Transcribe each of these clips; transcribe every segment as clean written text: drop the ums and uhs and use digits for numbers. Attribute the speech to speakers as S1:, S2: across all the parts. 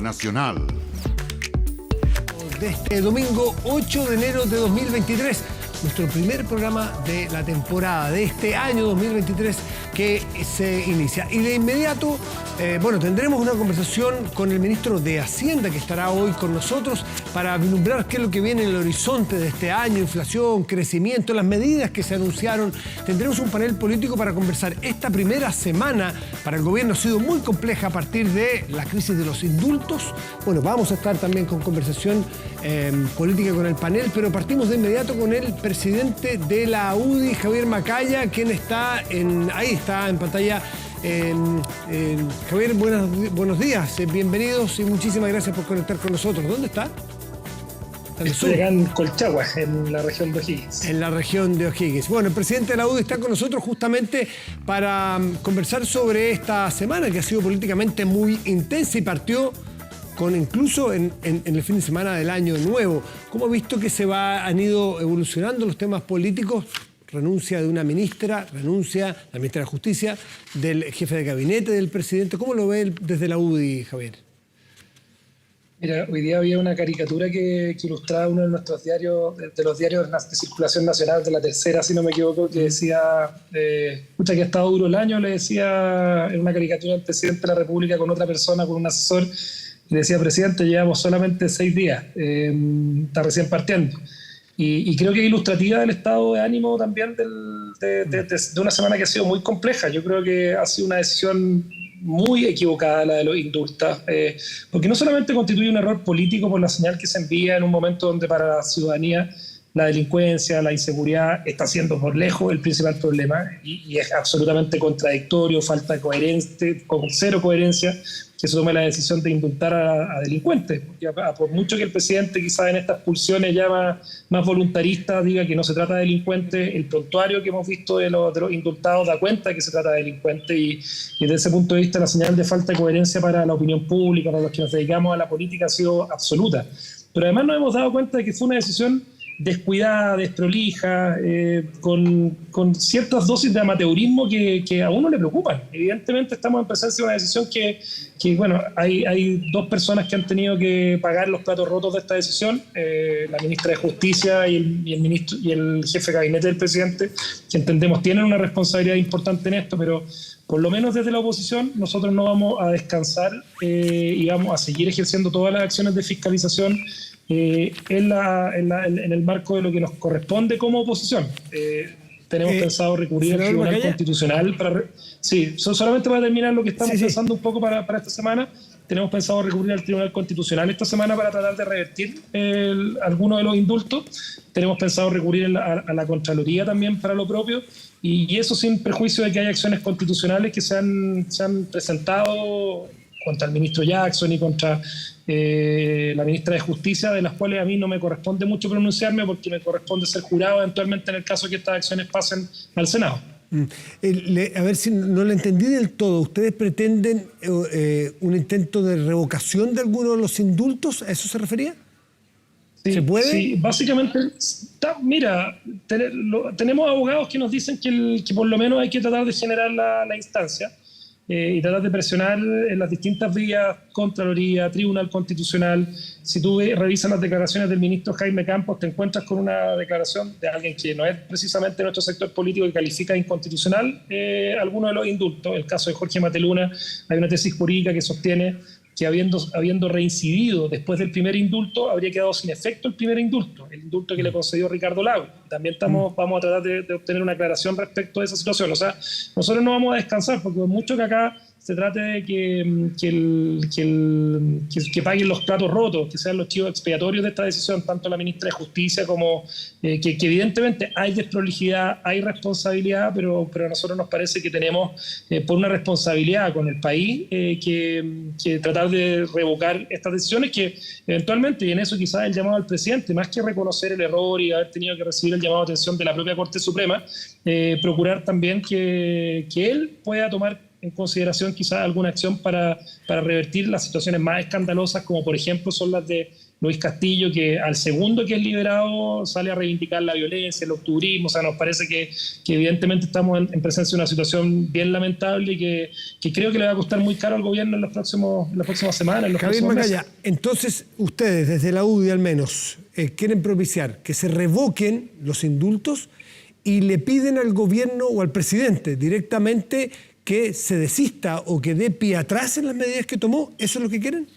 S1: Nacional.
S2: De este domingo 8 de enero de 2023, nuestro primer programa de la temporada de este año 2023 que se inicia. Y de inmediato, tendremos una conversación con el ministro de Hacienda que estará hoy con nosotros para vislumbrar qué es lo que viene en el horizonte de este año, inflación, crecimiento, las medidas que se anunciaron. Tendremos un panel político para conversar. Esta primera semana para el gobierno ha sido muy compleja a partir de la crisis de los indultos. Bueno, vamos a estar también con conversación política con el panel, pero partimos de inmediato con el presidente de la UDI, Javier Macaya, quien está ahí está en pantalla. Javier, buenos días, bienvenidos y muchísimas gracias por conectar con nosotros. ¿Dónde está?
S3: Estoy acá en Colchagua, en la región de O'Higgins.
S2: En la región de O'Higgins. Bueno, el presidente de la UDI está con nosotros justamente para conversar sobre esta semana que ha sido políticamente muy intensa y partió incluso en el fin de semana del año nuevo. ¿Cómo ha visto que han ido evolucionando los temas políticos? Renuncia de una ministra, renuncia la ministra de Justicia, del jefe de gabinete del presidente. ¿Cómo lo ve desde la UDI, Javier?
S3: Mira, hoy día había una caricatura que ilustraba uno de nuestros diarios, de los diarios de circulación nacional, de La Tercera, si no me equivoco, que decía, escucha que ha estado duro el año, le decía en una caricatura del presidente de la República con otra persona, con un asesor, le decía, presidente, llevamos solamente 6 días, está recién partiendo. Y creo que es ilustrativa del estado de ánimo también de una semana que ha sido muy compleja. Yo creo que ha sido una decisión muy equivocada la de los indultos, porque no solamente constituye un error político por la señal que se envía en un momento donde para la ciudadanía la delincuencia, la inseguridad está siendo por lejos el principal problema y es absolutamente contradictorio, falta de coherencia, con cero coherencia, que se tome la decisión de indultar a delincuentes. Porque por mucho que el presidente quizás en estas pulsiones ya más voluntaristas diga que no se trata de delincuentes, el prontuario que hemos visto de los indultados da cuenta de que se trata de delincuentes y desde ese punto de vista la señal de falta de coherencia para la opinión pública, para los que nos dedicamos a la política ha sido absoluta. Pero además nos hemos dado cuenta de que fue una decisión descuidada, desprolija, con ciertas dosis de amateurismo que a uno le preocupan. Evidentemente estamos en presencia de una decisión que hay 2 personas que han tenido que pagar los platos rotos de esta decisión, la ministra de Justicia y el ministro y el jefe de gabinete del presidente, que entendemos tienen una responsabilidad importante en esto, pero por lo menos desde la oposición nosotros no vamos a descansar y vamos a seguir ejerciendo todas las acciones de fiscalización en el marco de lo que nos corresponde como oposición. Tenemos pensado recurrir al Tribunal Constitucional solamente para terminar lo que estamos pensando un poco para esta semana. Tenemos pensado recurrir al Tribunal Constitucional esta semana para tratar de revertir alguno de los indultos. Tenemos pensado recurrir a la Contraloría también para lo propio, y eso sin perjuicio de que hay acciones constitucionales que se han presentado contra el ministro Jackson y contra la ministra de Justicia, de las cuales a mí no me corresponde mucho pronunciarme porque me corresponde ser jurado eventualmente en el caso que estas acciones pasen al Senado.
S2: A ver si no lo entendí del todo. ¿Ustedes pretenden un intento de revocación de alguno de los indultos? ¿A eso se refería?
S3: Sí,
S2: ¿Se puede?
S3: Sí, básicamente, tenemos abogados que nos dicen que por lo menos hay que tratar de generar la instancia. Y tratar de presionar en las distintas vías, Contraloría, Tribunal Constitucional. Si tú revisas las declaraciones del ministro Jaime Campos, te encuentras con una declaración de alguien que no es precisamente nuestro sector político que califica inconstitucional alguno de los indultos. El caso de Jorge Mateluna, hay una tesis jurídica que sostiene que habiendo reincidido después del primer indulto, habría quedado sin efecto el primer indulto, el indulto que le concedió Ricardo Lagos. También vamos a tratar de obtener una aclaración respecto a esa situación. O sea, nosotros no vamos a descansar, porque por mucho que acá se trate de que paguen los platos rotos, que sean los chivos expiatorios de esta decisión, tanto la ministra de Justicia como que evidentemente hay desprolijidad, hay responsabilidad, pero a nosotros nos parece que tenemos, por una responsabilidad con el país, que tratar de revocar estas decisiones que eventualmente, y en eso quizás el llamado al presidente, más que reconocer el error y haber tenido que recibir el llamado de atención de la propia Corte Suprema, procurar también que él pueda tomar en consideración quizás alguna acción para revertir las situaciones más escandalosas, como por ejemplo son las de Luis Castillo, que al segundo que es liberado sale a reivindicar la violencia, el octubrismo. O sea, nos parece que evidentemente estamos en presencia de una situación bien lamentable y que creo que le va a costar muy caro al gobierno en las próximas semanas, en los
S2: Javier
S3: próximos
S2: Macaya,
S3: meses.
S2: entonces ustedes desde la UDI al menos quieren propiciar que se revoquen los indultos y le piden al gobierno o al presidente directamente que se desista o que dé pie atrás en las medidas que tomó. ¿Eso es lo que quieren?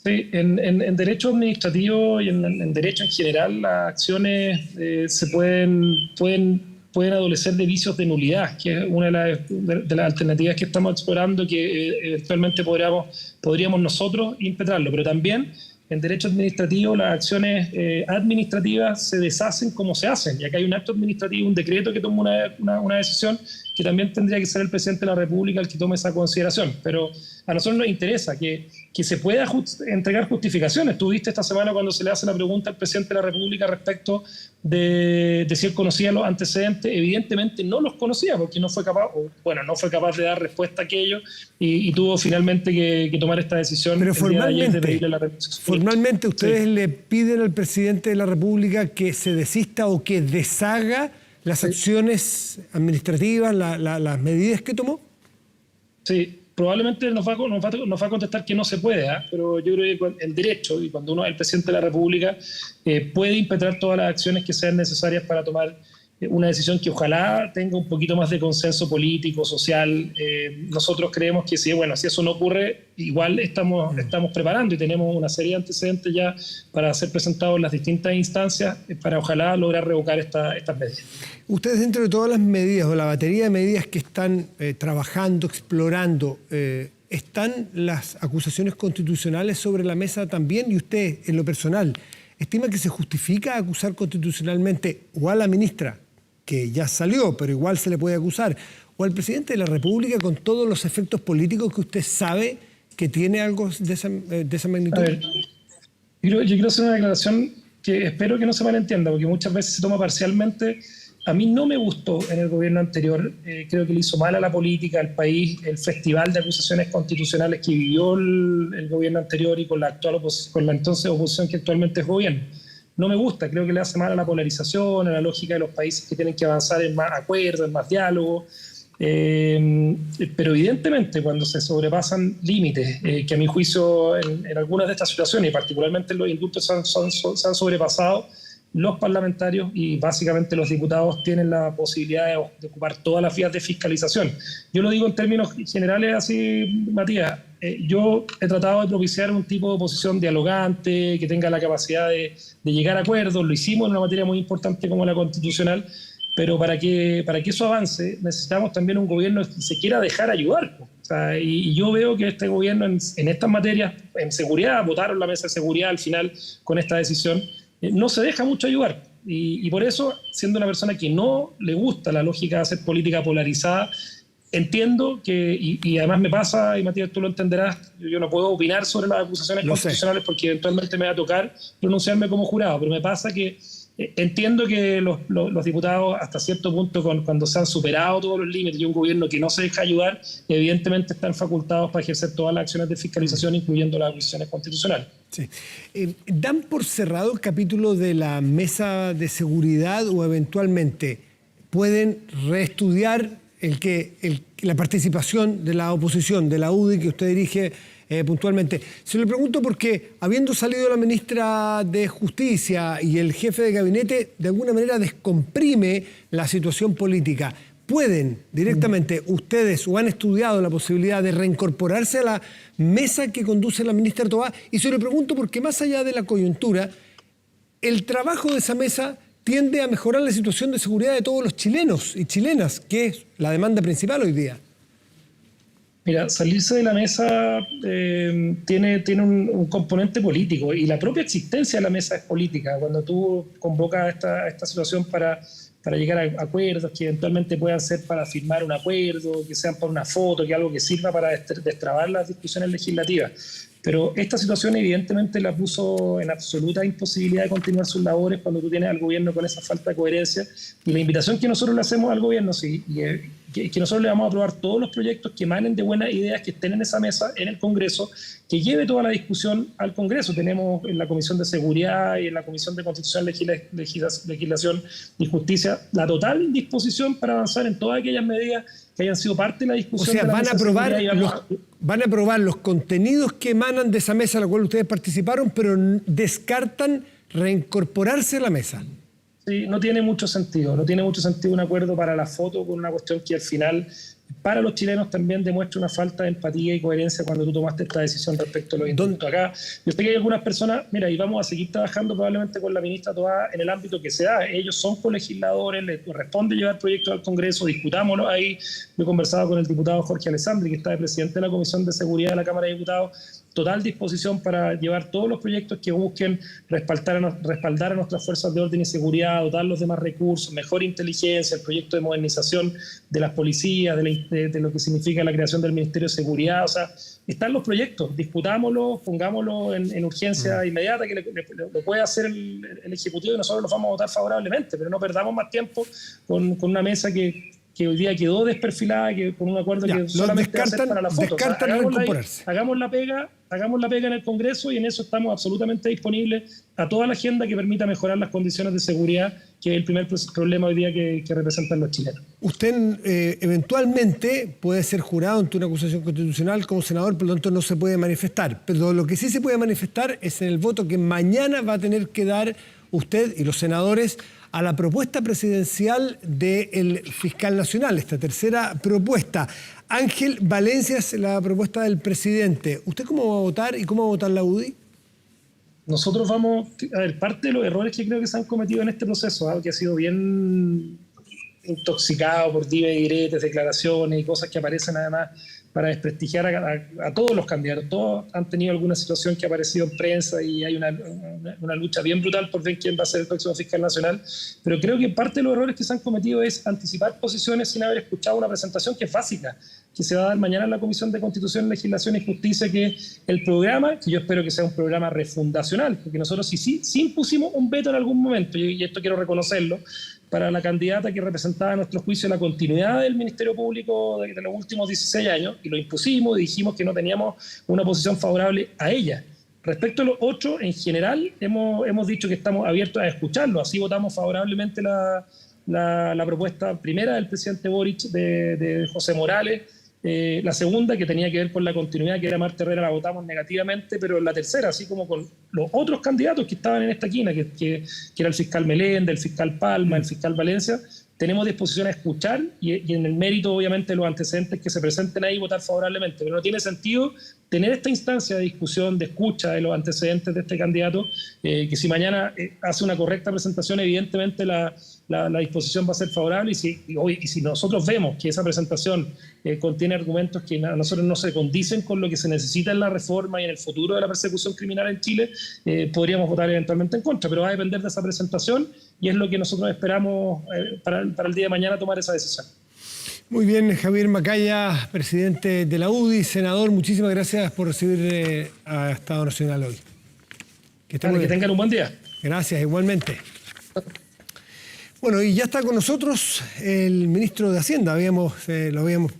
S3: Sí, en derecho administrativo y en derecho en general, las acciones se pueden adolecer de vicios de nulidad, que es una de las alternativas que estamos explorando, que eventualmente podríamos nosotros impetrarlo. Pero también en derecho administrativo las acciones administrativas se deshacen como se hacen. Y acá hay un acto administrativo, un decreto que toma una decisión, que también tendría que ser el presidente de la República el que tome esa consideración. Pero a nosotros nos interesa que se pueda entregar justificaciones. Tú viste esta semana cuando se le hace la pregunta al presidente de la República respecto de si él conocía los antecedentes. Evidentemente no los conocía porque no fue capaz de dar respuesta a aquello y tuvo finalmente que tomar esta decisión.
S2: Pero
S3: el día de ayer de
S2: formalmente,
S3: pedirle la renuncia.
S2: formalmente ustedes le piden al presidente de la República que se desista o que deshaga las acciones administrativas, las medidas que tomó.
S3: Sí, probablemente nos va a contestar que no se puede, pero yo creo que el derecho, y cuando uno es el presidente de la República, puede impetrar todas las acciones que sean necesarias para tomar una decisión que ojalá tenga un poquito más de consenso político, social. Nosotros creemos que si eso no ocurre, igual estamos preparando y tenemos una serie de antecedentes ya para ser presentados en las distintas instancias para ojalá lograr revocar estas medidas.
S2: Ustedes, dentro de todas las medidas o la batería de medidas que están trabajando, explorando, ¿están las acusaciones constitucionales sobre la mesa también? Y usted, en lo personal, ¿estima que se justifica acusar constitucionalmente o a la ministra, que ya salió, pero igual se le puede acusar, o al presidente de la República con todos los efectos políticos que usted sabe que tiene algo de esa magnitud?
S3: A ver, yo quiero hacer una declaración que espero que no se malentienda, porque muchas veces se toma parcialmente. A mí no me gustó en el gobierno anterior, creo que le hizo mal a la política, al país, el festival de acusaciones constitucionales que vivió el gobierno anterior y con la entonces oposición que actualmente es gobierno. No me gusta, creo que le hace mal a la polarización, a la lógica de los países que tienen que avanzar en más acuerdos, en más diálogo. Pero evidentemente cuando se sobrepasan límites, que a mi juicio en algunas de estas situaciones, y particularmente en los indultos, se han sobrepasado, los parlamentarios y básicamente los diputados tienen la posibilidad de ocupar todas las vías de fiscalización. Yo lo digo en términos generales así, Matías. Yo he tratado de propiciar un tipo de oposición dialogante, que tenga la capacidad de llegar a acuerdos. Lo hicimos en una materia muy importante como la constitucional, pero para que eso avance necesitamos también un gobierno que se quiera dejar ayudar. O sea, y yo veo que este gobierno en estas materias, en seguridad, votaron la mesa de seguridad al final con esta decisión, no se deja mucho ayudar. Y por eso, siendo una persona que no le gusta la lógica de hacer política polarizada, entiendo que, y además me pasa, y Matías, tú lo entenderás, yo no puedo opinar sobre las acusaciones constitucionales porque eventualmente me va a tocar pronunciarme como jurado, pero me pasa que entiendo que los diputados hasta cierto punto, cuando se han superado todos los límites y un gobierno que no se deja ayudar, evidentemente están facultados para ejercer todas las acciones de fiscalización, incluyendo las acusaciones constitucionales.
S2: Sí. ¿Dan por cerrado el capítulo de la mesa de seguridad o eventualmente pueden reestudiar la participación de la oposición, de la UDI que usted dirige puntualmente? Se lo pregunto porque, habiendo salido la ministra de Justicia y el jefe de gabinete, de alguna manera descomprime la situación política. ¿Pueden directamente ustedes o han estudiado la posibilidad de reincorporarse a la mesa que conduce la ministra Toá? Y se lo pregunto porque, más allá de la coyuntura, el trabajo de esa mesa tiende a mejorar la situación de seguridad de todos los chilenos y chilenas, que es la demanda principal hoy día.
S3: Mira, salirse de la mesa tiene un componente político, y la propia existencia de la mesa es política. Cuando tú convocas esta situación para llegar a acuerdos que eventualmente puedan ser para firmar un acuerdo, que sean por una foto, que algo que sirva para destrabar las discusiones legislativas. Pero esta situación evidentemente la puso en absoluta imposibilidad de continuar sus labores cuando tú tienes al gobierno con esa falta de coherencia. Y la invitación que nosotros le hacemos al gobierno, sí, y que nosotros le vamos a aprobar todos los proyectos que emanen de buenas ideas que estén en esa mesa, en el Congreso, que lleve toda la discusión al Congreso. Tenemos en la Comisión de Seguridad y en la Comisión de Constitución, Legislación y Justicia la total disposición para avanzar en todas aquellas medidas que hayan sido parte de la discusión.
S2: O sea,
S3: de la
S2: van a aprobar los contenidos que emanan de esa mesa a la cual ustedes participaron, pero descartan reincorporarse a la mesa.
S3: Sí, no tiene mucho sentido. No tiene mucho sentido un acuerdo para la foto con una cuestión que al final, para los chilenos, también demuestra una falta de empatía y coherencia cuando tú tomaste esta decisión respecto a los indultos. Acá, yo sé que hay algunas personas, mira, y vamos a seguir trabajando probablemente con la ministra Toá en el ámbito que se da. Ellos son colegisladores, les corresponde llevar proyectos al Congreso, discutámoslo ahí. Yo he conversado con el diputado Jorge Alessandri, que está de presidente de la Comisión de Seguridad de la Cámara de Diputados. Total disposición para llevar todos los proyectos que busquen respaldar a nuestras fuerzas de orden y seguridad, dotarlos de más recursos, mejor inteligencia, el proyecto de modernización de las policías, de lo que significa la creación del Ministerio de Seguridad. O sea, están los proyectos, discutámoslos, pongámoslos en urgencia inmediata, que lo puede hacer el Ejecutivo y nosotros los vamos a votar favorablemente, pero no perdamos más tiempo con una mesa que hoy día quedó desperfilada, que con un acuerdo que solamente hacer para la foto. Hagamos la pega en el Congreso y en eso estamos absolutamente disponibles a toda la agenda que permita mejorar las condiciones de seguridad, que es el primer problema hoy día que representan los chilenos.
S2: Usted eventualmente puede ser jurado ante una acusación constitucional como senador, por lo tanto no se puede manifestar. Pero lo que sí se puede manifestar es en el voto que mañana va a tener que dar usted y los senadores a la propuesta presidencial del fiscal nacional, esta tercera propuesta. Ángel Valencia es la propuesta del presidente. ¿Usted cómo va a votar y cómo va a votar la UDI?
S3: Nosotros vamos a ver, parte de los errores que creo que se han cometido en este proceso, que ha sido bien intoxicado por dimes y diretes, declaraciones y cosas que aparecen además para desprestigiar a todos los candidatos. Todos han tenido alguna situación que ha aparecido en prensa y hay una lucha bien brutal por ver quién va a ser el próximo fiscal nacional. Pero creo que parte de los errores que se han cometido es anticipar posiciones sin haber escuchado una presentación que es básica, que se va a dar mañana en la Comisión de Constitución, Legislación y Justicia, que es el programa, que yo espero que sea un programa refundacional, porque nosotros sí impusimos un veto en algún momento, y esto quiero reconocerlo, para la candidata que representaba a nuestro juicio la continuidad del Ministerio Público de los últimos 16 años, y lo impusimos y dijimos que no teníamos una posición favorable a ella. Respecto a los 8, en general, hemos dicho que estamos abiertos a escucharlo, así votamos favorablemente la propuesta primera del presidente Boric de José Morales. La segunda, que tenía que ver con la continuidad, que era Marta Herrera, la votamos negativamente, pero la tercera, así como con los otros candidatos que estaban en esta quina, que era el fiscal Meléndez, el fiscal Palma, el fiscal Valencia, tenemos disposición a escuchar y en el mérito, obviamente, de los antecedentes que se presenten ahí, votar favorablemente. Pero no tiene sentido tener esta instancia de discusión, de escucha de los antecedentes de este candidato, que si mañana hace una correcta presentación, evidentemente la disposición va a ser favorable, y si nosotros vemos que esa presentación contiene argumentos que a nosotros no se condicen con lo que se necesita en la reforma y en el futuro de la persecución criminal en Chile, podríamos votar eventualmente en contra, pero va a depender de esa presentación y es lo que nosotros esperamos para el día de mañana tomar esa decisión.
S2: Muy bien, Javier Macaya, presidente de la UDI, senador, muchísimas gracias por recibir a Estado Nacional hoy.
S3: Que tengan un buen día.
S2: Gracias, igualmente. Bueno, y ya está con nosotros el ministro de Hacienda. Lo habíamos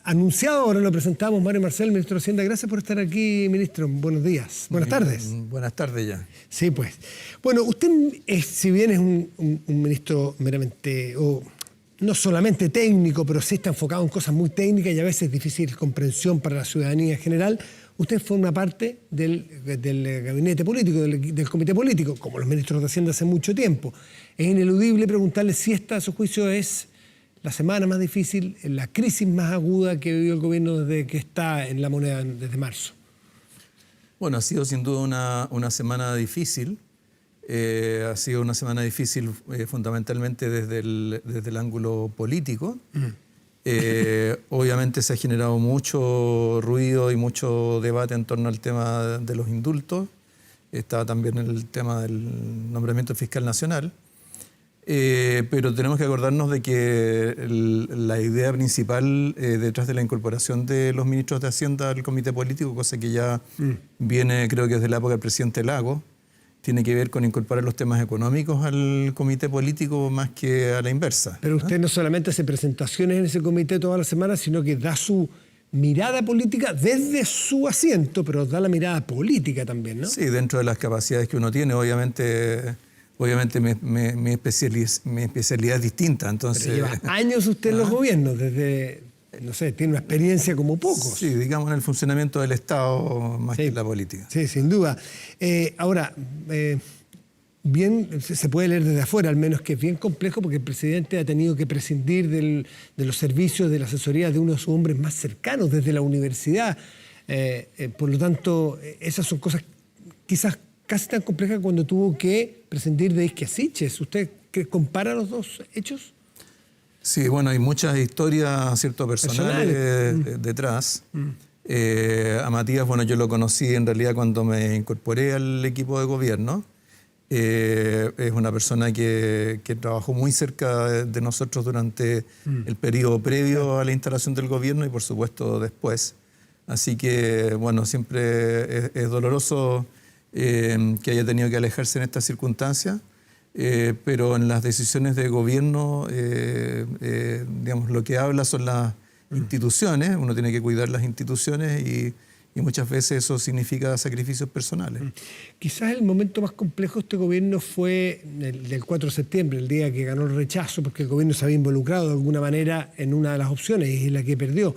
S2: anunciado, ahora lo presentamos, Mario Marcel, ministro de Hacienda. Gracias por estar aquí, ministro. Buenos días. Buenas tardes.
S1: Buenas tardes ya.
S2: Sí, pues. Bueno, usted, si bien es un ministro meramente, no solamente técnico, pero sí está enfocado en cosas muy técnicas y a veces difícil comprensión para la ciudadanía en general, usted forma parte del gabinete político, del comité político, como los ministros de Hacienda hace mucho tiempo. Es ineludible preguntarle si esta, a su juicio, es la semana más difícil, la crisis más aguda que vivió el gobierno desde que está en la moneda desde marzo.
S1: Bueno, ha sido sin duda una semana difícil. Ha sido una semana difícil fundamentalmente desde el ángulo político. Obviamente se ha generado mucho ruido y mucho debate en torno al tema de los indultos. Estaba también el tema del nombramiento fiscal nacional. Pero tenemos que acordarnos de que la idea principal detrás de la incorporación de los ministros de Hacienda al comité político, cosa que ya viene creo que desde la época del presidente Lagos, tiene que ver con incorporar los temas económicos al comité político más que a la inversa.
S2: Pero usted no solamente hace presentaciones en ese comité todas las semanas, sino que da su mirada política desde su asiento, pero da la mirada política también, ¿no?
S1: Sí, dentro de las capacidades que uno tiene, obviamente mi especialidad es distinta. Entonces,
S2: pero lleva años usted en los gobiernos, desde, no sé, tiene una experiencia como pocos.
S1: Sí, digamos en el funcionamiento del Estado más que en la política.
S2: Sí, sin duda. Ahora, bien, se puede leer desde afuera, al menos que es bien complejo porque el presidente ha tenido que prescindir de los servicios, de la asesoría de uno de sus hombres más cercanos desde la universidad. Por lo tanto, esas son cosas quizás casi tan complejas cuando tuvo que prescindir de Isquia Siches. ¿Usted compara los dos hechos?
S1: Sí, bueno, hay muchas historias, ¿cierto?, personales detrás. A Matías, bueno, yo lo conocí en realidad cuando me incorporé al equipo de gobierno. Es una persona que trabajó muy cerca de nosotros durante el periodo previo a la instalación del gobierno y por supuesto después. Así que, bueno, siempre es doloroso que haya tenido que alejarse en estas circunstancias, pero en las decisiones de gobierno, digamos, lo que habla son las instituciones, uno tiene que cuidar las instituciones y muchas veces eso significa sacrificios personales.
S2: Quizás el momento más complejo de este gobierno fue el del 4 de septiembre, el día que ganó el rechazo, porque el gobierno se había involucrado de alguna manera en una de las opciones y es la que perdió.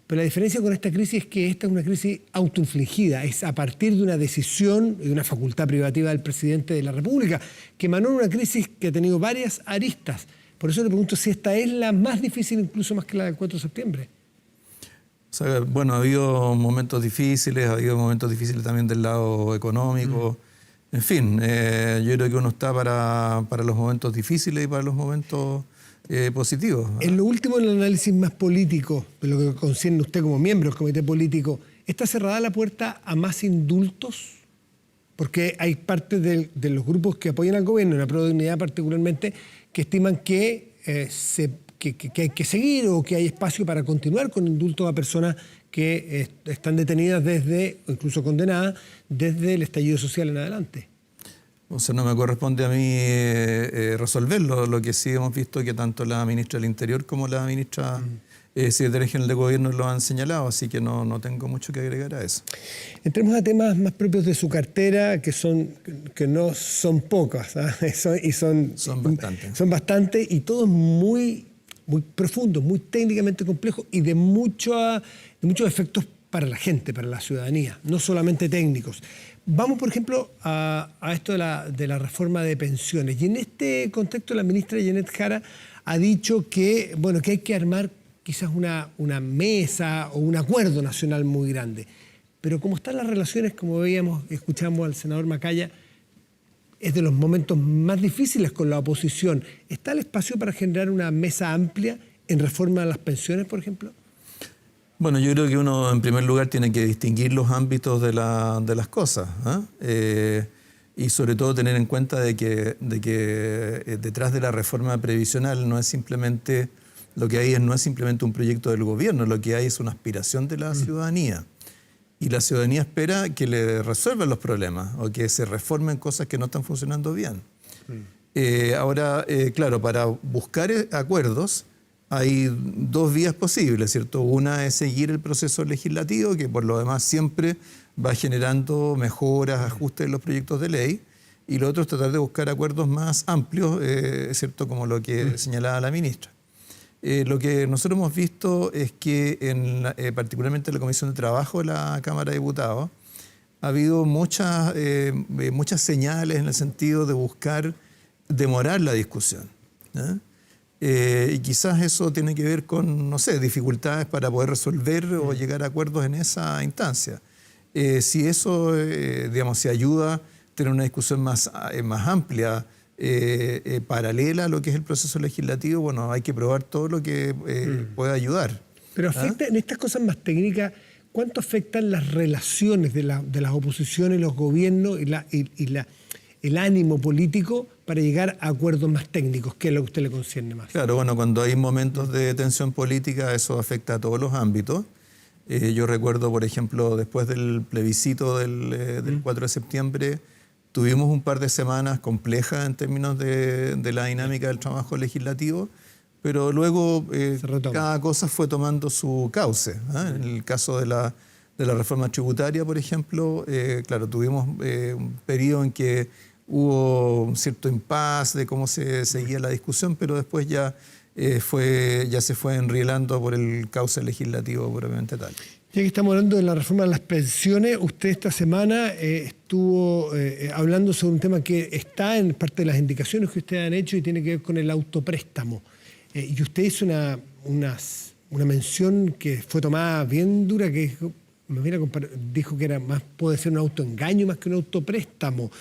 S2: Pero la diferencia con esta crisis es que esta es una crisis autoinfligida, es a partir de una decisión y de una facultad privativa del presidente de la República, que emanó en una crisis que ha tenido varias aristas. Por eso le pregunto si esta es la más difícil, incluso más que la del 4 de septiembre.
S1: O sea, bueno, ha habido momentos difíciles, también del lado económico. En fin, yo creo que uno está para los momentos difíciles y para los momentos positivos.
S2: En lo último, en el análisis más político, de lo que concierne usted como miembro del comité político, ¿está cerrada la puerta a más indultos? Porque hay parte de los grupos que apoyan al gobierno, en la Prodignidad particularmente, que estiman que hay que seguir o que hay espacio para continuar con indultos a personas que están detenidas o incluso condenadas desde el estallido social en adelante.
S1: O sea, no me corresponde a mí resolverlo. Lo que sí hemos visto que tanto la ministra del Interior como la ministra secretaria general de Gobierno lo han señalado, así que no tengo mucho que agregar a eso.
S2: Entremos a temas más propios de su cartera, que no son pocas, son
S1: bastantes.
S2: Son bastantes y todos muy profundos, muy técnicamente complejos y de muchos efectos para la gente, para la ciudadanía, no solamente técnicos. Vamos, por ejemplo, a esto de la reforma de pensiones. Y en este contexto la ministra Janet Jara ha dicho que hay que armar quizás una mesa o un acuerdo nacional muy grande. Pero como están las relaciones, como escuchamos al senador Macaya, es de los momentos más difíciles con la oposición. ¿Está el espacio para generar una mesa amplia en reforma de las pensiones, por ejemplo?
S1: Bueno, yo creo que uno, en primer lugar, tiene que distinguir los ámbitos de las cosas, y sobre todo tener en cuenta de que detrás de la reforma previsional no es simplemente un proyecto del gobierno, lo que hay es una aspiración de la ciudadanía. Y la ciudadanía espera que le resuelvan los problemas o que se reformen cosas que no están funcionando bien. Ahora, claro, para buscar acuerdos hay dos vías posibles, ¿cierto? Una es seguir el proceso legislativo, que por lo demás siempre va generando mejoras, ajustes en los proyectos de ley, y lo otro es tratar de buscar acuerdos más amplios, ¿cierto? Como lo que señalaba la ministra. Lo que nosotros hemos visto es que particularmente en la Comisión de Trabajo de la Cámara de Diputados ha habido muchas señales en el sentido de buscar demorar la discusión, y quizás eso tiene que ver con, no sé, dificultades para poder resolver o llegar a acuerdos en esa instancia. Si eso, si ayuda a tener una discusión más amplia, paralela a lo que es el proceso legislativo, bueno, hay que probar todo lo que pueda ayudar.
S2: Pero afecta, en estas cosas más técnicas, ¿cuánto afectan las relaciones de las oposiciones, los gobiernos y el ánimo político para llegar a acuerdos más técnicos? ¿Qué es lo que a usted le concierne más?
S1: Claro, bueno, cuando hay momentos de tensión política, eso afecta a todos los ámbitos. Yo recuerdo, por ejemplo, después del plebiscito del 4 de septiembre, Tuvimos un par de semanas complejas en términos de la dinámica del trabajo legislativo, pero luego cada cosa fue tomando su cauce. En el caso de la reforma tributaria, por ejemplo, claro, tuvimos un periodo en que hubo un cierto impasse de cómo se seguía la discusión, pero después ya se fue enrielando por el cauce legislativo propiamente tal.
S2: Ya que estamos hablando de la reforma de las pensiones, usted esta semana estuvo hablando sobre un tema que está en parte de las indicaciones que ustedes han hecho y tiene que ver con el autopréstamo. Y usted hizo una mención que fue tomada bien dura, que dijo que puede ser un autoengaño más que un autopréstamo.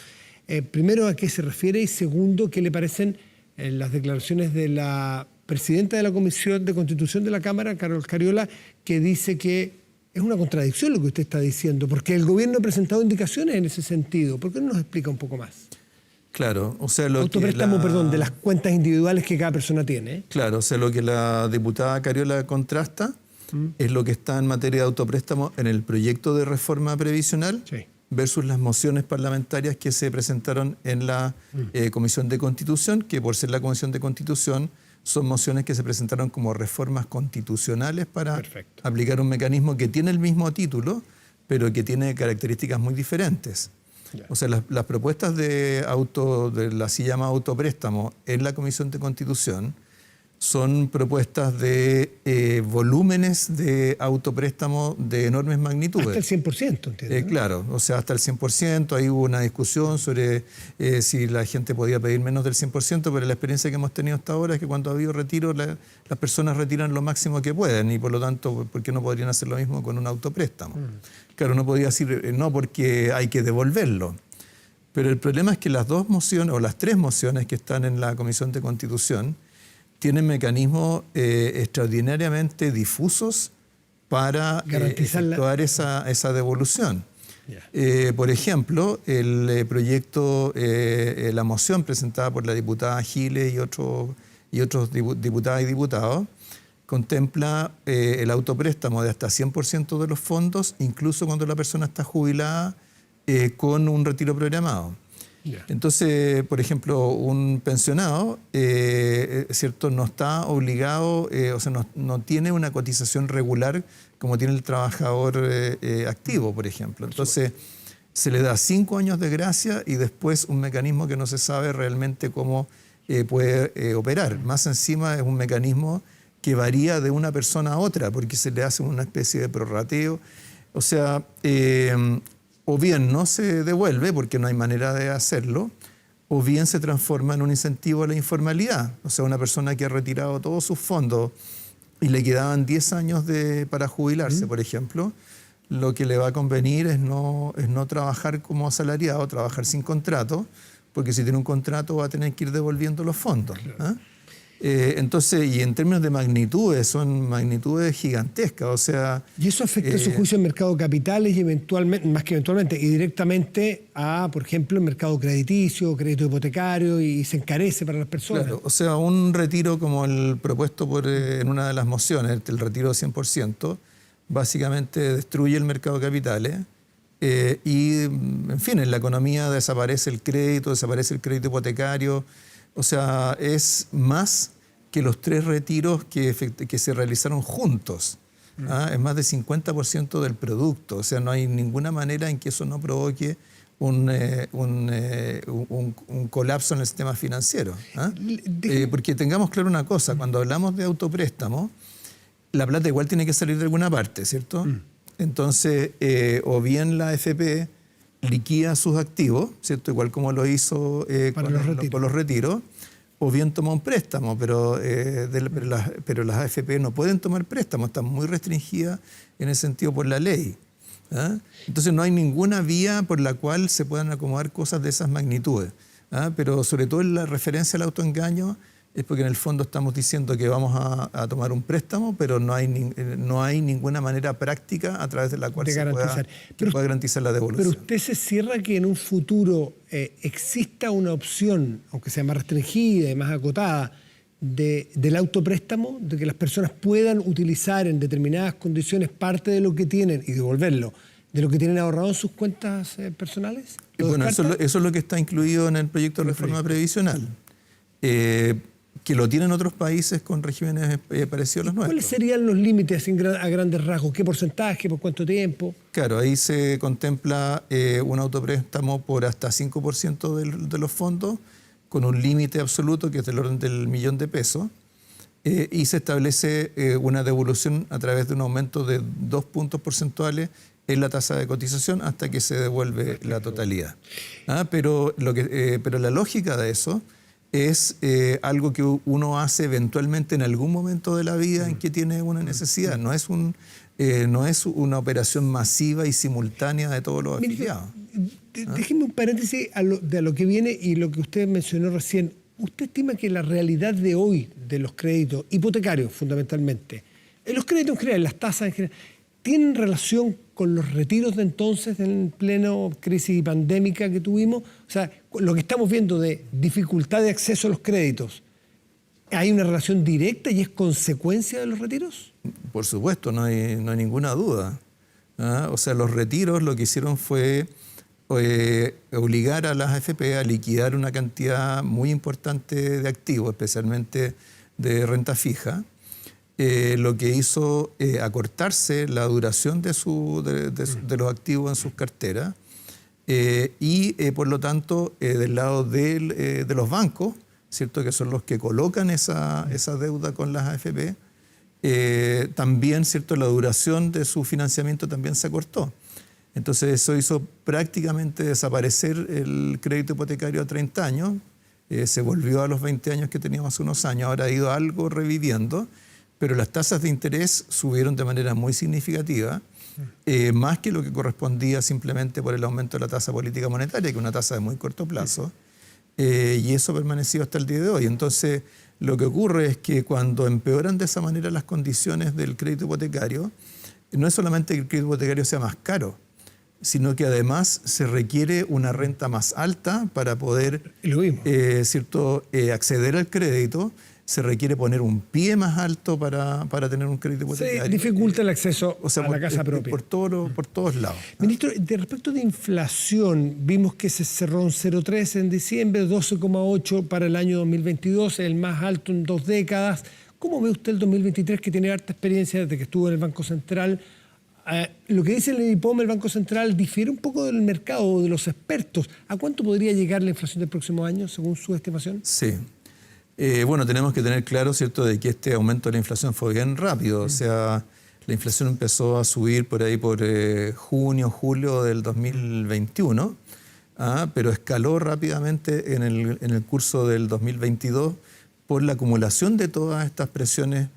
S2: Primero, ¿a qué se refiere? Y segundo, ¿qué le parecen las declaraciones de la presidenta de la Comisión de Constitución de la Cámara, Carol Cariola, que dice que es una contradicción lo que usted está diciendo, porque el gobierno ha presentado indicaciones en ese sentido? ¿Por qué no nos explica un poco más?
S1: Claro, o sea,
S2: autopréstamo, de las cuentas individuales que cada persona tiene.
S1: Claro, o sea, lo que la diputada Cariola contrasta es lo que está en materia de autopréstamo en el proyecto de reforma previsional versus las mociones parlamentarias que se presentaron en la Comisión de Constitución, que por ser la Comisión de Constitución son mociones que se presentaron como reformas constitucionales para aplicar un mecanismo que tiene el mismo título, pero que tiene características muy diferentes. O sea, las propuestas de así llamado autopréstamo en la Comisión de Constitución son propuestas de volúmenes de autopréstamo de enormes magnitudes.
S2: Hasta el 100%, entiendo.
S1: Claro, o sea, hasta el 100%. Ahí hubo una discusión sobre si la gente podía pedir menos del 100%, pero la experiencia que hemos tenido hasta ahora es que cuando ha habido retiro, las personas retiran lo máximo que pueden y por lo tanto, ¿por qué no podrían hacer lo mismo con un autopréstamo? Claro, uno podría decir no porque hay que devolverlo. Pero el problema es que las dos mociones, o las tres mociones que están en la Comisión de Constitución, tienen mecanismos extraordinariamente difusos para efectuar esa devolución. Por ejemplo, el proyecto, la moción presentada por la diputada Giles y otros diputadas y diputados, contempla el autopréstamo de hasta 100% de los fondos, incluso cuando la persona está jubilada con un retiro programado. Entonces, por ejemplo, un pensionado, ¿cierto?, no está obligado, o sea, no tiene una cotización regular como tiene el trabajador activo, por ejemplo. Entonces, se le da 5 años de gracia y después un mecanismo que no se sabe realmente cómo puede operar. Más encima es un mecanismo que varía de una persona a otra, porque se le hace una especie de prorrateo. O sea, o bien no se devuelve porque no hay manera de hacerlo, o bien se transforma en un incentivo a la informalidad. O sea, una persona que ha retirado todos sus fondos y le quedaban 10 años para jubilarse, por ejemplo, lo que le va a convenir es no trabajar como asalariado, trabajar sin contrato, porque si tiene un contrato va a tener que ir devolviendo los fondos. Entonces, y en términos de magnitudes, son magnitudes gigantescas, o sea...
S2: ¿Y eso afecta a su juicio el mercado de capitales y eventualmente, más que eventualmente, y directamente a, por ejemplo, el mercado crediticio, crédito hipotecario, y se encarece para las personas?
S1: Claro, o sea, un retiro como el propuesto en una de las mociones, el retiro de 100%, básicamente destruye el mercado de capitales y, en fin, en la economía desaparece el crédito hipotecario. O sea, es más que los 3 retiros que se realizaron juntos. Es más de 50% del producto. O sea, no hay ninguna manera en que eso no provoque un colapso en el sistema financiero. Porque tengamos claro una cosa, cuando hablamos de autopréstamo, la plata igual tiene que salir de alguna parte, ¿cierto? Entonces, o bien la AFP liquida sus activos, ¿cierto?, igual como lo hizo con los retiros, o bien toma un préstamo, pero las AFP no pueden tomar préstamos, están muy restringidas en ese sentido por la ley. Entonces no hay ninguna vía por la cual se puedan acomodar cosas de esas magnitudes. Pero sobre todo en la referencia al autoengaño es porque en el fondo estamos diciendo que vamos a tomar un préstamo, pero no hay ninguna manera práctica a través de la cual se pueda garantizar la devolución.
S2: Pero usted se cierra que en un futuro exista una opción, aunque sea más restringida y más acotada, del autopréstamo, de que las personas puedan utilizar en determinadas condiciones parte de lo que tienen y devolverlo de lo que tienen ahorrado en sus cuentas personales?
S1: Bueno, eso es lo que está incluido en el proyecto de reforma previsional, que lo tienen otros países con regímenes parecidos a los nuestros.
S2: ¿Cuáles serían los límites a grandes rasgos? ¿Qué porcentaje? ¿Por cuánto tiempo?
S1: Claro, ahí se contempla un autopréstamo por hasta 5% de los fondos, con un límite absoluto que es del orden del $1.000.000, y se establece una devolución a través de un aumento de 2 puntos porcentuales en la tasa de cotización hasta que se devuelve la totalidad. Pero la lógica de eso es algo que uno hace eventualmente en algún momento de la vida en que tiene una necesidad. No es una operación masiva y simultánea de todos los afiliados.
S2: Déjeme un paréntesis de lo que viene y lo que usted mencionó recién. ¿Usted estima que la realidad de hoy de los créditos hipotecarios, fundamentalmente, los créditos en general, las tasas en general, tienen relación con los retiros de entonces, en pleno crisis pandémica que tuvimos? O sea, lo que estamos viendo de dificultad de acceso a los créditos, ¿hay una relación directa y es consecuencia de los retiros?
S1: Por supuesto, no hay ninguna duda. O sea, los retiros lo que hicieron fue obligar a las AFP a liquidar una cantidad muy importante de activos, especialmente de renta fija, lo que hizo acortarse la duración de los activos en sus carteras y, por lo tanto, del lado de los bancos, ¿cierto?, que son los que colocan esa deuda con las AFP, también, ¿cierto?, la duración de su financiamiento también se acortó. Entonces eso hizo prácticamente desaparecer el crédito hipotecario a 30 años, se volvió a los 20 años que teníamos hace unos años, ahora ha ido algo reviviendo, pero las tasas de interés subieron de manera muy significativa, más que lo que correspondía simplemente por el aumento de la tasa política monetaria, que es una tasa de muy corto plazo, y eso ha permanecido hasta el día de hoy. Entonces lo que ocurre es que cuando empeoran de esa manera las condiciones del crédito hipotecario, no es solamente que el crédito hipotecario sea más caro, sino que además se requiere una renta más alta para poder acceder al crédito. Se requiere poner un pie más alto para tener un crédito hipotecario.
S2: Se dificulta el acceso a la casa propia.
S1: Por todos lados.
S2: Ministro, de respecto de inflación, vimos que se cerró un 0,3 en diciembre, 12,8 para el año 2022, el más alto en 2 décadas. ¿Cómo ve usted el 2023, que tiene harta experiencia desde que estuvo en el Banco Central? Lo que dice el IPOM, el Banco Central, difiere un poco del mercado o de los expertos. ¿A cuánto podría llegar la inflación del próximo año, según su estimación?
S1: Sí. Bueno, tenemos que tener claro, ¿cierto?, de que este aumento de la inflación fue bien rápido. O sea, la inflación empezó a subir por ahí por junio, julio del 2021, pero escaló rápidamente en el curso del 2022 por la acumulación de todas estas presiones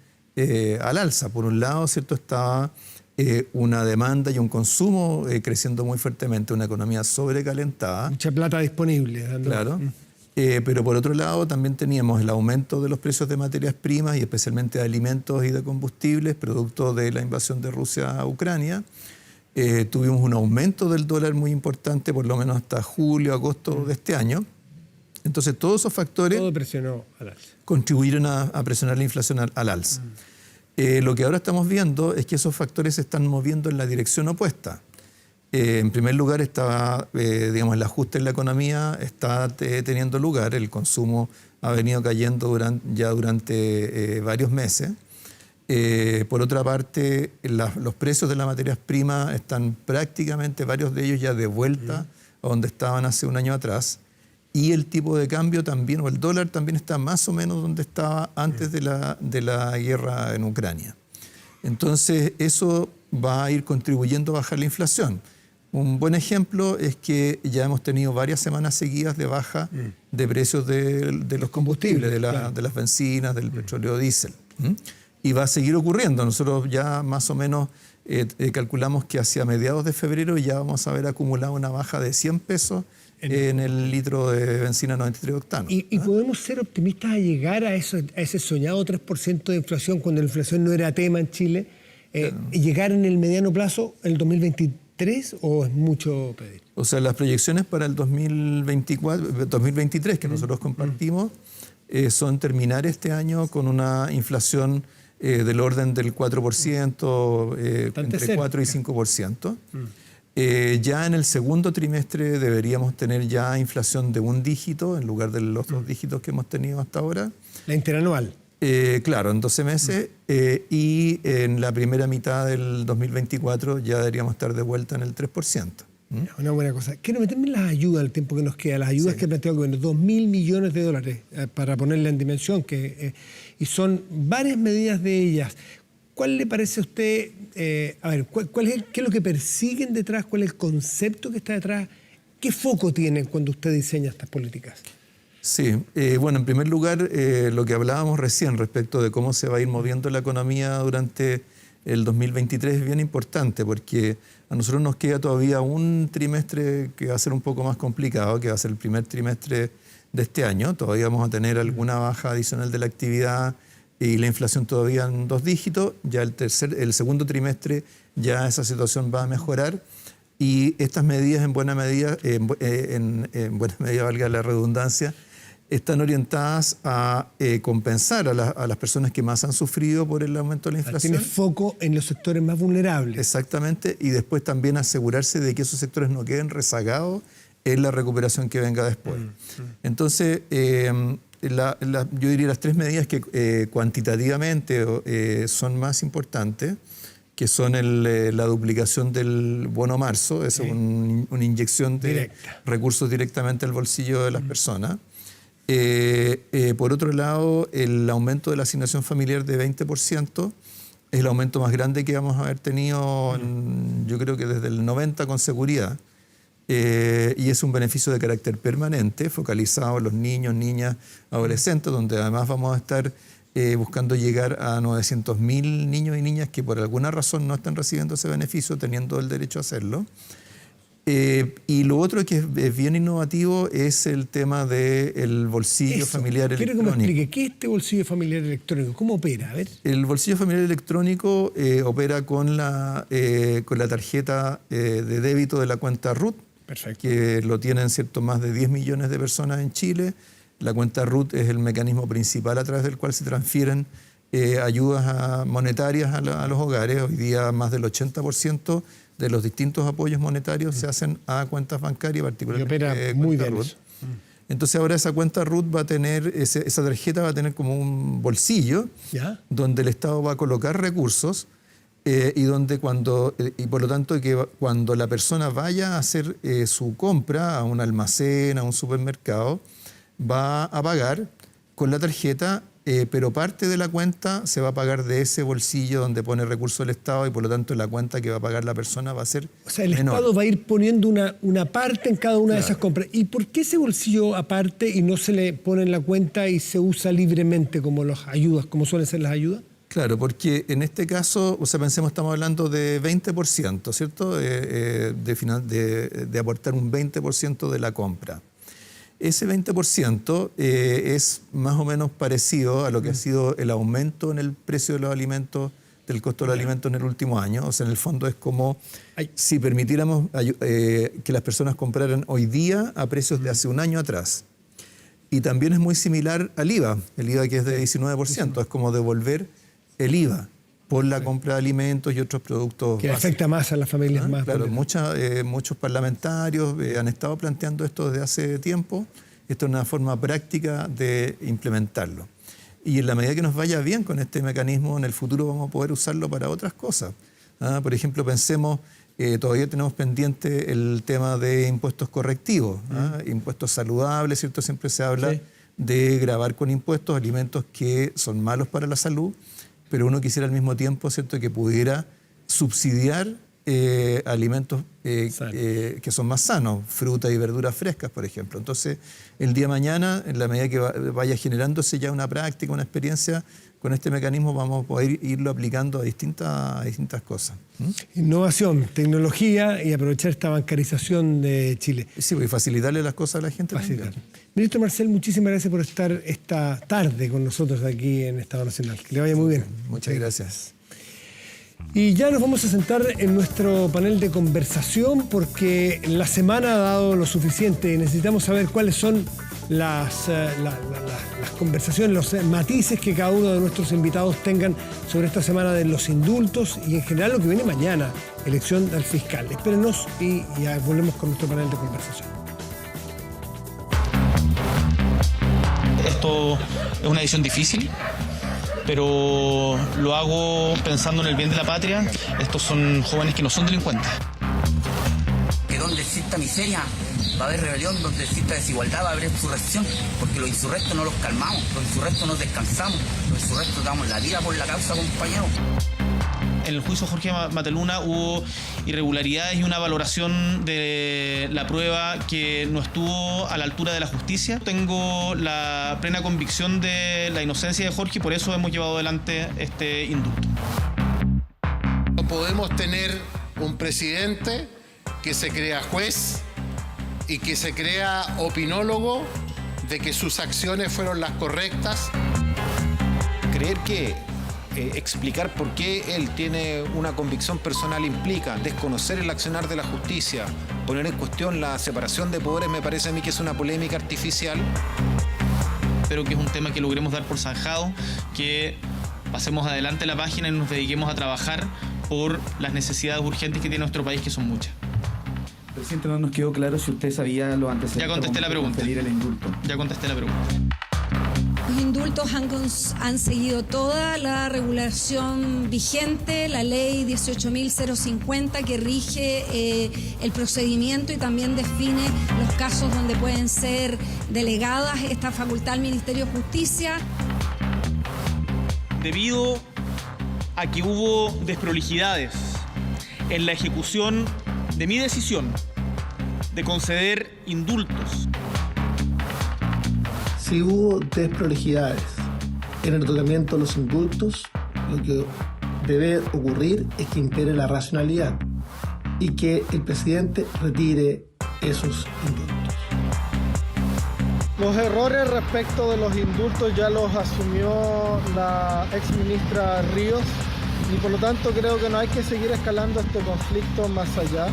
S1: al alza. Por un lado, ¿cierto?, estaba una demanda y un consumo creciendo muy fuertemente, una economía sobrecalentada.
S2: Mucha plata disponible.
S1: Claro. Pero por otro lado también teníamos el aumento de los precios de materias primas y especialmente de alimentos y de combustibles, producto de la invasión de Rusia a Ucrania. Tuvimos un aumento del dólar muy importante, por lo menos hasta julio, agosto de este año. Entonces todos esos factores
S2: presionó al alza,
S1: contribuyeron a presionar la inflación al alza. Lo que ahora estamos viendo es que esos factores se están moviendo en la dirección opuesta. En primer lugar, el ajuste en la economía está teniendo lugar, el consumo ha venido cayendo durante varios meses. Por otra parte, los precios de las materias primas están prácticamente, varios de ellos ya de vuelta a donde estaban hace un año atrás. Y el tipo de cambio también, o el dólar también está más o menos donde estaba antes de la guerra en Ucrania. Entonces, eso va a ir contribuyendo a bajar la inflación. Un buen ejemplo es que ya hemos tenido varias semanas seguidas de baja de precios de los combustibles, de las bencinas, del petróleo diésel. Y va a seguir ocurriendo. Nosotros ya más o menos calculamos que hacia mediados de febrero ya vamos a ver acumulado una baja de 100 pesos en el litro de bencina 93 octanos.
S2: ¿Y podemos ser optimistas a llegar a ese soñado 3% de inflación cuando la inflación no era tema en Chile? ¿Llegar en el mediano plazo, el 2023, o es mucho pedir?
S1: O sea, las proyecciones para el 2023 que nosotros compartimos son terminar este año con una inflación del orden del 4%, entre 4 y 5%. Ya en el segundo trimestre deberíamos tener ya inflación de 1 dígito en lugar de los 2 dígitos que hemos tenido hasta ahora.
S2: La interanual.
S1: Claro, en 12 meses. Y en la primera mitad del 2024 ya deberíamos estar de vuelta en el 3%.
S2: Una buena cosa. Quiero meterme en las ayudas, el tiempo que nos queda. Las ayudas que plantea el gobierno, 2.000 millones de dólares, para ponerla en dimensión, y son varias medidas de ellas. ¿Cuál le parece a usted, qué es lo que persiguen detrás? ¿Cuál es el concepto que está detrás? ¿Qué foco tienen cuando usted diseña estas políticas?
S1: Sí, bueno, en primer lugar, lo que hablábamos recién respecto de cómo se va a ir moviendo la economía durante el 2023 es bien importante, porque a nosotros nos queda todavía un trimestre que va a ser un poco más complicado, que va a ser el primer trimestre de este año. Todavía vamos a tener alguna baja adicional de la actividad y la inflación todavía en 2 dígitos. Ya el segundo trimestre ya esa situación va a mejorar. Y estas medidas en buena medida, valga la redundancia, están orientadas a compensar a las personas que más han sufrido por el aumento de la inflación.
S2: Tiene foco en los sectores más vulnerables.
S1: Exactamente, y después también asegurarse de que esos sectores no queden rezagados en la recuperación que venga después. Entonces, yo diría las 3 medidas que cuantitativamente son más importantes, que son la duplicación del bono marzo, es una inyección de recursos directamente al bolsillo de las personas. Por otro lado, el aumento de la asignación familiar de 20% es el aumento más grande que vamos a haber tenido, yo creo que desde el 90 con seguridad. Y es un beneficio de carácter permanente, focalizado en los niños, niñas, adolescentes, donde además vamos a estar buscando llegar a 900.000 niños y niñas que por alguna razón no están recibiendo ese beneficio, teniendo el derecho a hacerlo. Y lo otro que es bien innovativo es el tema del bolsillo familiar electrónico.
S2: Quiero que me explique, ¿qué es este bolsillo familiar electrónico? ¿Cómo opera? A ver.
S1: El bolsillo familiar electrónico opera con la tarjeta de débito de la cuenta RUT.
S2: Perfecto.
S1: Que lo tienen más de 10 millones de personas en Chile. La cuenta RUT es el mecanismo principal a través del cual se transfieren ayudas monetarias a los hogares. Hoy día más del 80% de los distintos apoyos monetarios se hacen a cuentas bancarias, particularmente
S2: opera muy bien
S1: RUT.
S2: eso.
S1: Entonces ahora esa cuenta RUT va a tener, esa tarjeta va a tener como un bolsillo donde el Estado va a colocar recursos y donde y por lo tanto que cuando la persona vaya a hacer su compra a un almacén, a un supermercado, va a pagar con la tarjeta, pero parte de la cuenta se va a pagar de ese bolsillo donde pone recursos del Estado y por lo tanto la cuenta que va a pagar la persona va a ser
S2: O sea, el
S1: menor.
S2: Estado va a ir poniendo una parte en cada una de esas compras. ¿Y por qué ese bolsillo aparte y no se le pone en la cuenta y se usa libremente como las ayudas, como suelen ser las ayudas?
S1: Claro, porque en este caso, pensemos, estamos hablando de 20%, ¿cierto? De aportar un 20% de la compra. Ese 20% es más o menos parecido a lo que ha sido el aumento en el precio de los alimentos, del costo de los alimentos en el último año. O sea, en el fondo es como si permitiéramos que las personas compraran hoy día a precios de hace un año atrás. Y también es muy similar al IVA, el IVA que es de 19%, es como devolver el IVA por la compra de alimentos y otros productos
S2: que
S1: básicos.
S2: Afecta más a las familias más.
S1: Claro, muchos parlamentarios han estado planteando esto desde hace tiempo. Esto es una forma práctica de implementarlo. Y en la medida que nos vaya bien con este mecanismo, en el futuro vamos a poder usarlo para otras cosas. Por ejemplo, pensemos, todavía tenemos pendiente el tema de impuestos correctivos, impuestos saludables, ¿cierto? Siempre se habla de gravar con impuestos alimentos que son malos para la salud, pero uno quisiera al mismo tiempo, ¿cierto?, que pudiera subsidiar alimentos que son más sanos, frutas y verduras frescas, por ejemplo. Entonces, el día de mañana, en la medida que vaya generándose ya una práctica, una experiencia, con este mecanismo vamos a poder irlo aplicando a distintas cosas.
S2: Innovación, tecnología y aprovechar esta bancarización de Chile.
S1: Sí, y facilitarle las cosas a la gente.
S2: Ministro Marcel, muchísimas gracias por estar esta tarde con nosotros aquí en Estado Nacional. Que le vaya muy bien.
S1: Muchas gracias.
S2: Y ya nos vamos a sentar en nuestro panel de conversación porque la semana ha dado lo suficiente. Necesitamos saber cuáles son las conversaciones, los matices que cada uno de nuestros invitados tengan sobre esta semana de los indultos y en general lo que viene mañana, elección del fiscal. Espérenos y ya volvemos con nuestro panel de conversación.
S4: Esto es una decisión difícil, pero lo hago pensando en el bien de la patria. Estos son jóvenes que no son delincuentes.
S5: Que donde exista miseria va a haber rebelión, donde exista desigualdad va a haber insurrección, porque los insurrectos no los calmamos, los insurrectos no descansamos, los insurrectos damos la vida por la causa, compañeros.
S4: En el juicio Jorge Mateluna hubo irregularidades y una valoración de la prueba que no estuvo a la altura de la justicia. Tengo la plena convicción de la inocencia de Jorge y por eso hemos llevado adelante este indulto.
S6: No podemos tener un presidente que se crea juez y que se crea opinólogo de que sus acciones fueron las correctas.
S7: Creer que explicar por qué él tiene una convicción personal implica desconocer el accionar de la justicia, poner en cuestión la separación de poderes, me parece a mí que es una polémica artificial.
S4: Espero que es un tema que logremos dar por zanjado, que pasemos adelante la página y nos dediquemos a trabajar por las necesidades urgentes que tiene nuestro país, que son muchas.
S8: Presidente, no nos quedó claro si usted sabía los antecedentes.
S4: Ya contesté la pregunta.
S8: Pedir el indulto.
S4: Ya contesté la pregunta.
S9: Los indultos han seguido toda la regulación vigente, la ley 18.050 que rige el procedimiento y también define los casos donde pueden ser delegadas esta facultad al Ministerio de Justicia.
S4: Debido a que hubo desprolijidades en la ejecución de mi decisión de conceder indultos.
S10: Si hubo desprolijidades en el otorgamiento de los indultos, lo que debe ocurrir es que impere la racionalidad y que el presidente retire esos indultos.
S11: Los errores respecto de los indultos ya los asumió la exministra Ríos y por lo tanto creo que no hay que seguir escalando este conflicto más allá.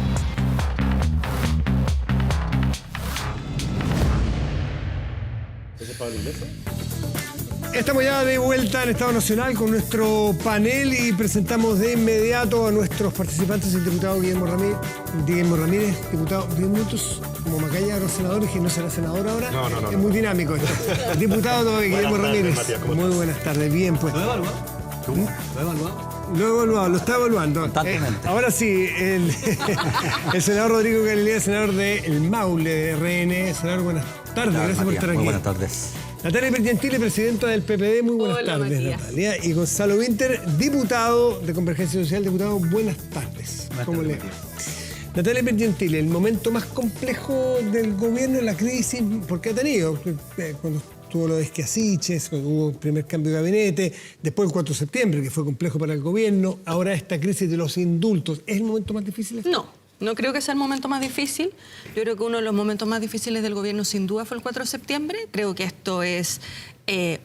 S2: Estamos ya de vuelta en Estado Nacional con nuestro panel y presentamos de inmediato a nuestros participantes, el diputado Guillermo Ramírez, diputado 10 minutos, como Macaya, los senadores, que no será senador ahora. No. Es muy dinámico esto. El diputado Guillermo Ramírez. Matías, muy buenas tardes, bien pues.
S12: ¿Lo he evaluado? ¿Cómo? ¿Lo he evaluado?
S2: Lo he evaluado, lo está evaluando. Ahora sí, el senador Rodrigo Galilea, senador del Maule de RN. Senador, buenas tardes, gracias por estar aquí.
S12: Muy buenas tardes.
S2: Natalia Pergentile, presidenta del PPD, muy buenas tardes, Matías. Natalia. Y Gonzalo Winter, diputado de Convergencia Social, diputado, buenas tardes. ¿Cómo le va? Natalia Pergentile, el momento más complejo del gobierno, la crisis, porque ha tenido, cuando tuvo lo de Esquiasiches, cuando hubo el primer cambio de gabinete, después el 4 de septiembre, que fue complejo para el gobierno, ahora esta crisis de los indultos, ¿es el momento más difícil?
S13: No creo que sea el momento más difícil. Yo creo que uno de los momentos más difíciles del gobierno sin duda fue el 4 de septiembre. Creo que esto es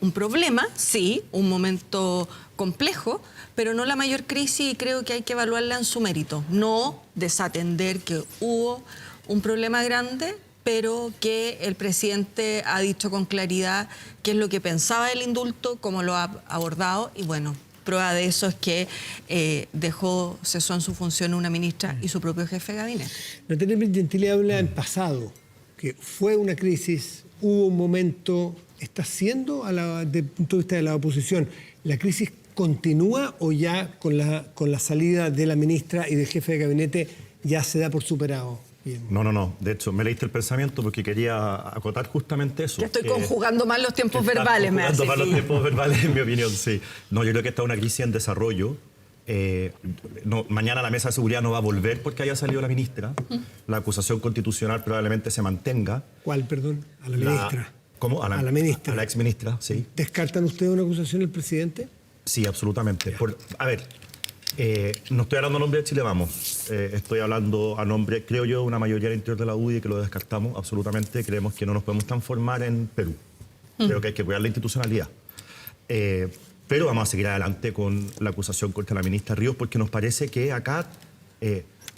S13: un problema, sí, un momento complejo, pero no la mayor crisis y creo que hay que evaluarla en su mérito. No desatender que hubo un problema grande, pero que el presidente ha dicho con claridad qué es lo que pensaba del indulto, cómo lo ha abordado y bueno, prueba de eso es que cesó en su función una ministra y su propio jefe de gabinete.
S2: Natalia Pergentile habla en pasado, que fue una crisis, hubo un momento, ¿está siendo, desde el punto de vista de la oposición, la crisis continúa o ya con la salida de la ministra y del jefe de gabinete ya se da por superado? Bien.
S14: No. De hecho, me leíste el pensamiento porque quería acotar justamente eso.
S13: Que estoy conjugando mal los tiempos verbales, me hace.
S14: Conjugando mal los tiempos verbales, en mi opinión, sí. No, yo creo que esta es una crisis en desarrollo. Mañana la mesa de seguridad no va a volver porque haya salido la ministra. La acusación constitucional probablemente se mantenga.
S2: ¿Cuál, perdón? A la ministra.
S14: ¿Cómo? A la ministra. A la exministra, sí.
S2: ¿Descartan ustedes una acusación del presidente?
S14: Sí, absolutamente. A ver, no estoy hablando a nombre de Chile Vamos. Estoy hablando a nombre, creo yo, de una mayoría del interior de la UDI que lo descartamos absolutamente. Creemos que no nos podemos transformar en Perú. Creo que hay que cuidar la institucionalidad. Pero vamos a seguir adelante con la acusación contra la ministra Ríos porque nos parece que acá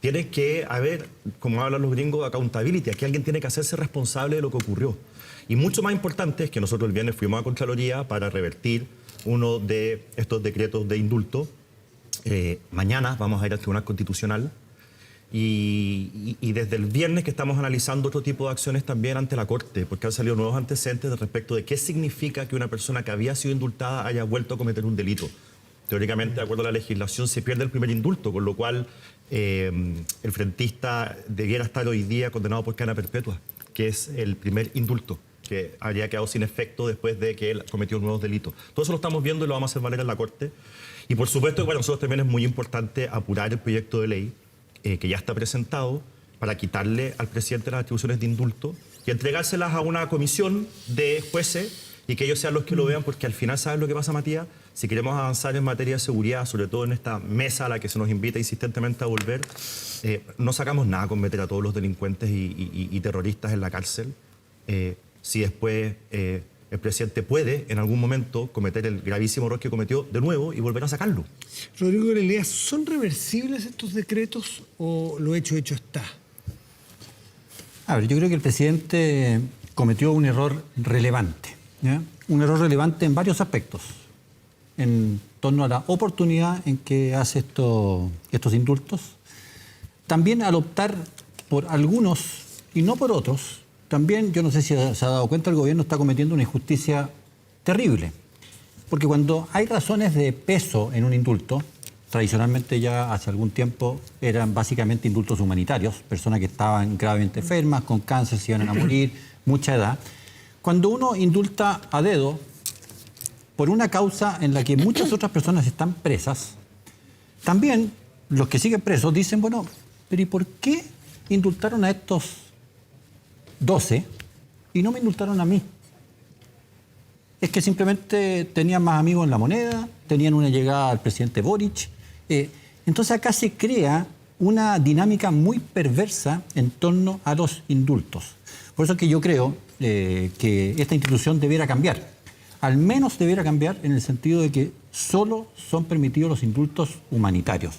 S14: tiene que haber, como hablan los gringos, accountability. Aquí alguien tiene que hacerse responsable de lo que ocurrió. Y mucho más importante es que nosotros el viernes fuimos a Contraloría para revertir uno de estos decretos de indulto. Mañana vamos a ir al Tribunal Constitucional. Y desde el viernes que estamos analizando otro tipo de acciones también ante la Corte, porque han salido nuevos antecedentes respecto de qué significa que una persona que había sido indultada haya vuelto a cometer un delito. Teóricamente, de acuerdo a la legislación, se pierde el primer indulto, con lo cual el frentista debiera estar hoy día condenado por cadena perpetua, que es el primer indulto, que habría quedado sin efecto después de que él cometió nuevos delitos. Todo eso lo estamos viendo y lo vamos a hacer valer en la Corte. Y por supuesto que para nosotros también es muy importante apurar el proyecto de ley que ya está presentado para quitarle al presidente las atribuciones de indulto y entregárselas a una comisión de jueces y que ellos sean los que lo vean, porque al final, ¿sabes lo que pasa, Matías? Si queremos avanzar en materia de seguridad, sobre todo en esta mesa a la que se nos invita insistentemente a volver, no sacamos nada con meter a todos los delincuentes y terroristas en la cárcel. Si después el presidente puede en algún momento cometer el gravísimo error que cometió de nuevo y volver a sacarlo.
S2: Rodrigo Elías, ¿son reversibles estos decretos o lo hecho está?
S15: A ver, yo creo que el presidente cometió un error relevante, ¿ya? Un error relevante en varios aspectos, en torno a la oportunidad en que hace estos indultos, también al optar por algunos y no por otros. También, yo no sé si se ha dado cuenta, el gobierno está cometiendo una injusticia terrible. Porque cuando hay razones de peso en un indulto, tradicionalmente ya hace algún tiempo eran básicamente indultos humanitarios, personas que estaban gravemente enfermas, con cáncer, se iban a morir, mucha edad. Cuando uno indulta a dedo por una causa en la que muchas otras personas están presas, también los que siguen presos dicen, bueno, pero ¿y por qué indultaron a estos 12 y no me indultaron a mí? Es que simplemente tenían más amigos en La Moneda, tenían una llegada al presidente Boric. Entonces acá se crea una dinámica muy perversa en torno a los indultos. Por eso es que yo creo que esta institución debiera cambiar. Al menos debiera cambiar en el sentido de que solo son permitidos los indultos humanitarios,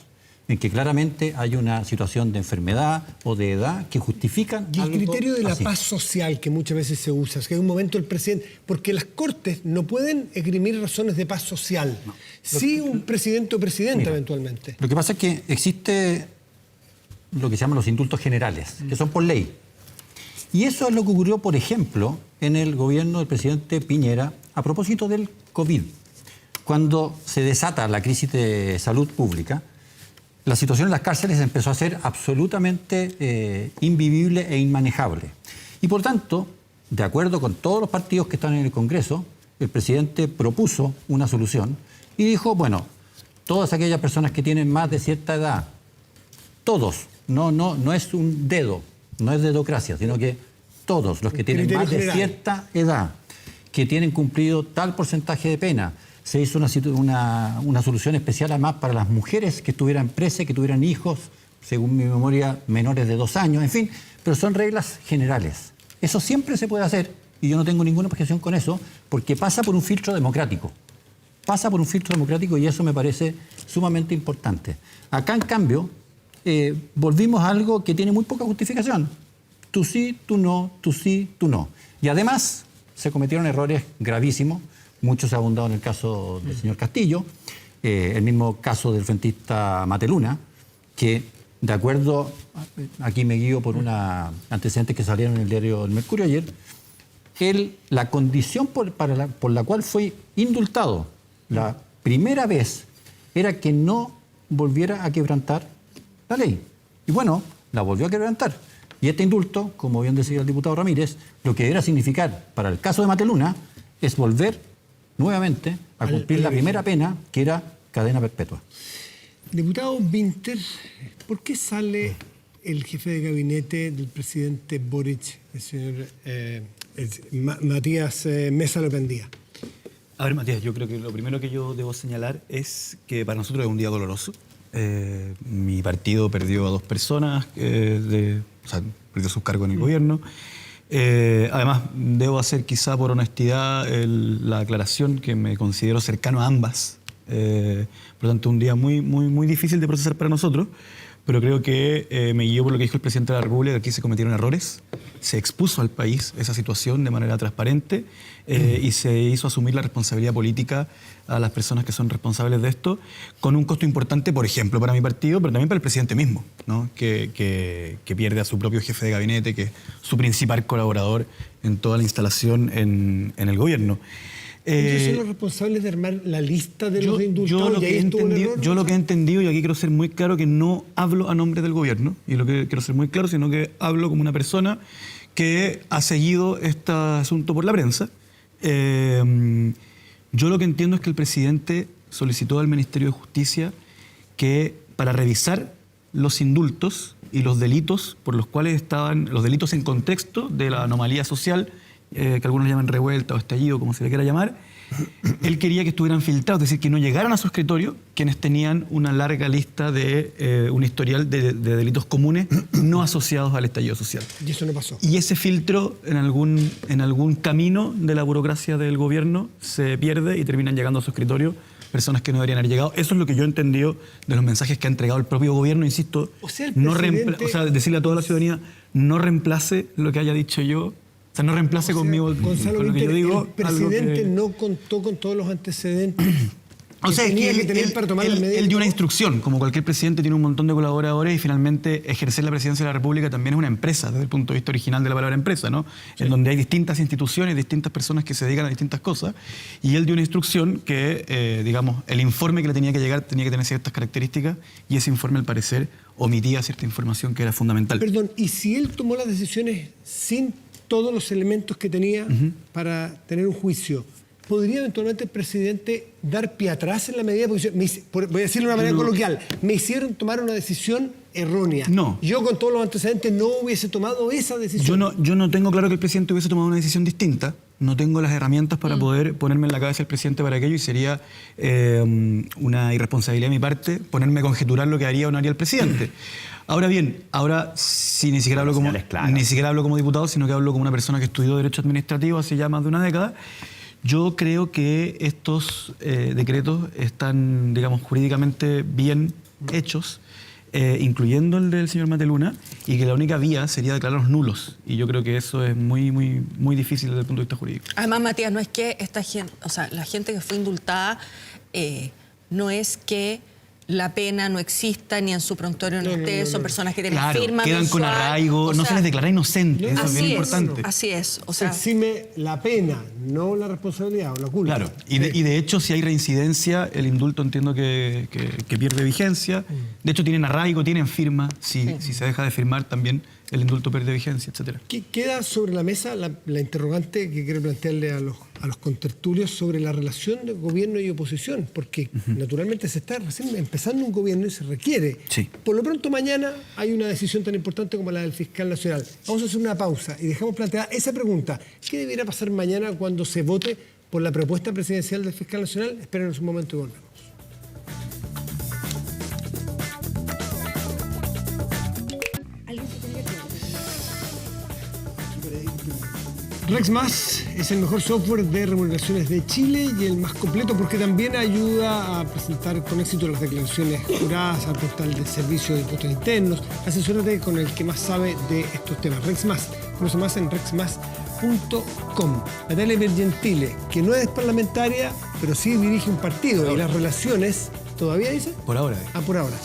S15: en que claramente hay una situación de enfermedad o de edad que justifican
S2: y el criterio de la
S15: así.
S2: paz social que muchas veces se usa, es que en un momento el presidente, porque las Cortes no pueden esgrimir razones de paz social, no. Sí un presidente o presidenta. Mira, eventualmente.
S15: Lo que pasa es que existe lo que se llaman los indultos generales, que son por ley. Y eso es lo que ocurrió, por ejemplo, en el gobierno del presidente Piñera a propósito del COVID. Cuando se desata la crisis de salud pública, la situación en las cárceles empezó a ser absolutamente invivible e inmanejable. Y por tanto, de acuerdo con todos los partidos que están en el Congreso, el presidente propuso una solución y dijo, bueno, todas aquellas personas que tienen más de cierta edad, todos, no es un dedo, no es dedocracia, sino que todos los que tienen más de cierta edad, que tienen cumplido tal porcentaje de pena. Se hizo una solución especial además para las mujeres que estuvieran presas, que tuvieran hijos, según mi memoria, menores de 2 años, en fin, pero son reglas generales. Eso siempre se puede hacer y yo no tengo ninguna objeción con eso porque pasa por un filtro democrático. Pasa por un filtro democrático y eso me parece sumamente importante. Acá, en cambio, volvimos a algo que tiene muy poca justificación. Tú sí, tú no, tú sí, tú no. Y además se cometieron errores gravísimos. Muchos se ha abundado en el caso del señor Castillo, el mismo caso del frentista Mateluna, que de acuerdo, aquí me guío por una antecedentes que salieron en el diario El Mercurio ayer, la condición por la cual fue indultado la primera vez era que no volviera a quebrantar la ley. Y bueno, la volvió a quebrantar. Y este indulto, como bien decía el diputado Ramírez, lo que debería significar para el caso de Mateluna es volver nuevamente a cumplir la primera pena, que era cadena perpetua.
S2: Diputado Winter, ¿por qué sale el jefe de gabinete del presidente Boric, el señor Matías Mesa Lopendía?
S8: A ver, Matías, yo creo que lo primero que yo debo señalar es que para nosotros es un día doloroso. Mi partido perdió a 2 personas, perdió sus cargos en el gobierno. Además, debo hacer quizá por honestidad la aclaración que me considero cercano a ambas. Por lo tanto, un día muy difícil de procesar para nosotros, pero creo que me guió por lo que dijo el presidente de la República, que aquí se cometieron errores, se expuso al país esa situación de manera transparente y se hizo asumir la responsabilidad política a las personas que son responsables de esto, con un costo importante, por ejemplo, para mi partido, pero también para el presidente mismo, ¿no? que pierde a su propio jefe de gabinete, que es su principal colaborador en toda la instalación en el gobierno.
S2: ¿Ellos son los responsables de armar la lista de los indultados?
S8: Yo lo que he entendido, y aquí quiero ser muy claro, que no hablo a nombre del gobierno, y lo que quiero ser muy claro, sino que hablo como una persona que ha seguido este asunto por la prensa. Yo lo que entiendo es que el presidente solicitó al Ministerio de Justicia que para revisar los indultos y los delitos por los cuales estaban, los delitos en contexto de la anomalía social, que algunos llaman revuelta o estallido, como se le quiera llamar, él quería que estuvieran filtrados, es decir, que no llegaran a su escritorio quienes tenían una larga lista de un historial de delitos comunes no asociados al estallido social.
S2: Y eso no pasó.
S8: Y ese filtro en algún camino de la burocracia del gobierno se pierde y terminan llegando a su escritorio personas que no deberían haber llegado. Eso es lo que yo he entendido de los mensajes que ha entregado el propio gobierno, insisto.
S2: O sea,
S8: decirle a toda la ciudadanía, no reemplace lo que haya dicho yo. O sea, no reemplace conmigo
S2: Gonzalo,
S8: con lo que yo digo.
S2: El presidente no contó con todos los antecedentes.
S8: O sea, es que él dio una instrucción, como cualquier presidente tiene un montón de colaboradores y finalmente ejercer la presidencia de la República también es una empresa, desde el punto de vista original de la palabra empresa, ¿no? Sí. En donde hay distintas instituciones, distintas personas que se dedican a distintas cosas, y él dio una instrucción que, digamos, el informe que le tenía que llegar tenía que tener ciertas características y ese informe, al parecer, omitía cierta información que era fundamental.
S2: Perdón, ¿y si él tomó las decisiones sin todos los elementos que tenía para tener un juicio, podría eventualmente el presidente dar pie atrás en la medida? Porque voy a decirlo de una manera coloquial, me hicieron tomar una decisión errónea.
S8: No.
S2: Yo con todos los antecedentes no hubiese tomado esa decisión.
S8: Yo no tengo claro que el presidente hubiese tomado una decisión distinta. No tengo las herramientas para poder ponerme en la cabeza del presidente para aquello y sería una irresponsabilidad de mi parte ponerme a conjeturar lo que haría o no haría el presidente. Ahora bien, sí, ni siquiera hablo como diputado, sino que hablo como una persona que estudió Derecho Administrativo hace ya más de una década. Yo creo que estos decretos están, digamos, jurídicamente bien hechos, incluyendo el del señor Mateluna, y que la única vía sería declararlos nulos. Y yo creo que eso es muy difícil desde el punto de vista jurídico.
S13: Además, Matías, no es que esta gente, o sea, la gente que fue indultada, no es que la pena no exista ni en su prontuario no esté, son personas que tienen firma
S8: quedan
S13: mensual,
S8: con arraigo, no se les declara inocente, eso es bien importante.
S13: Así es, o sea,
S2: se exime la pena, no la responsabilidad o la culpa.
S8: Claro, y de hecho, si hay reincidencia, el indulto entiendo que pierde vigencia. De hecho, tienen arraigo, tienen firma, si se deja de firmar también el indulto pierde vigencia, etcétera.
S2: Queda sobre la mesa la interrogante que quiero plantearle a los contertulios sobre la relación de gobierno y oposición, porque naturalmente se está recién empezando un gobierno y se requiere.
S8: Sí.
S2: Por lo pronto mañana hay una decisión tan importante como la del fiscal nacional. Vamos a hacer una pausa y dejamos planteada esa pregunta. ¿Qué debiera pasar mañana cuando se vote por la propuesta presidencial del fiscal nacional? Espérenos un momento y volvemos. RexMás es el mejor software de remuneraciones de Chile y el más completo porque también ayuda a presentar con éxito las declaraciones juradas al portal de servicio de impuestos internos. Asesórate con el que más sabe de estos temas. RexMás. Conoce más en rexmas.com. Natalia Bergentile, que no es parlamentaria, pero sí dirige un partido y las relaciones, ¿todavía dice?
S8: Por ahora.
S2: Por ahora.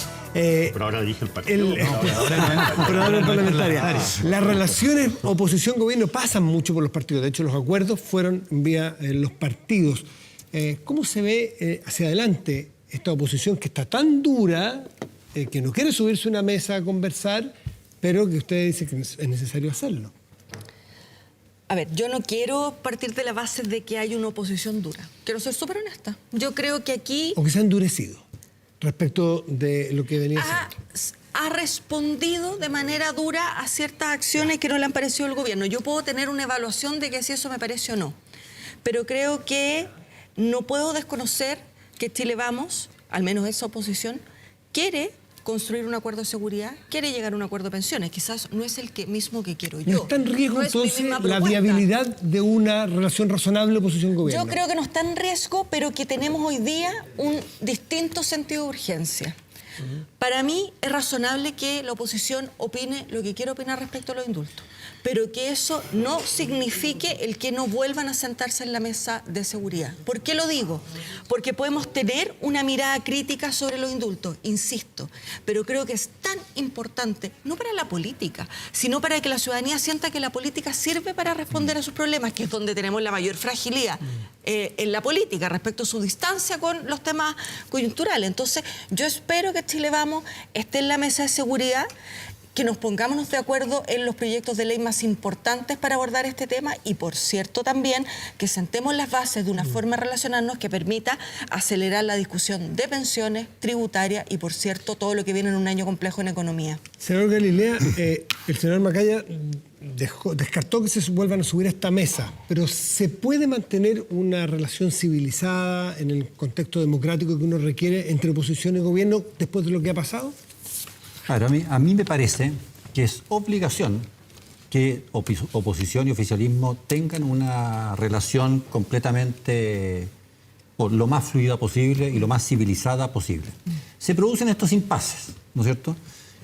S14: Por ahora dije el partido.
S2: Por ahora parlamentaria. Las relaciones oposición-gobierno pasan mucho por los partidos. De hecho, los acuerdos fueron vía los partidos. ¿Cómo se ve hacia adelante esta oposición que está tan dura, que no quiere subirse a una mesa a conversar, pero que usted dice que es necesario hacerlo?
S13: A ver, yo no quiero partir de la base de que hay una oposición dura. Quiero ser súper honesta. Yo creo que aquí...
S2: O que se ha endurecido respecto de lo que venía haciendo.
S13: Ha respondido de manera dura a ciertas acciones que no le han parecido al gobierno. Yo puedo tener una evaluación de que si eso me parece o no. Pero creo que no puedo desconocer que Chile Vamos, al menos esa oposición, quiere construir un acuerdo de seguridad, quiere llegar a un acuerdo de pensiones. Quizás no es el mismo que quiero yo.
S2: ¿No está en riesgo
S13: No es mi
S2: entonces
S13: misma
S2: la
S13: propuesta.
S2: viabilidad de una relación razonable oposición-gobierno?
S13: Yo creo que no está en riesgo, pero que tenemos hoy día un distinto sentido de urgencia. Para mí es razonable que la oposición opine lo que quiere opinar respecto a los indultos, pero que eso no signifique el que no vuelvan a sentarse en la mesa de seguridad. ¿Por qué lo digo? Porque podemos tener una mirada crítica sobre los indultos, insisto, pero creo que es tan importante, no para la política, sino para que la ciudadanía sienta que la política sirve para responder a sus problemas, que es donde tenemos la mayor fragilidad en la política respecto a su distancia con los temas coyunturales. Entonces, yo espero que Chile Vamos esté en la mesa de seguridad, que nos pongamos de acuerdo en los proyectos de ley más importantes para abordar este tema y, por cierto, también que sentemos las bases de una forma de relacionarnos que permita acelerar la discusión de pensiones, tributaria y, por cierto, todo lo que viene en un año complejo en economía.
S2: Senador Galilea, el senador Macaya descartó que se vuelvan a subir a esta mesa, pero ¿se puede mantener una relación civilizada en el contexto democrático que uno requiere entre oposición y gobierno después de lo que ha pasado?
S15: Claro, a mí me parece que es obligación que oposición y oficialismo tengan una relación completamente lo más fluida posible y lo más civilizada posible. Se producen estos impases, ¿no es cierto?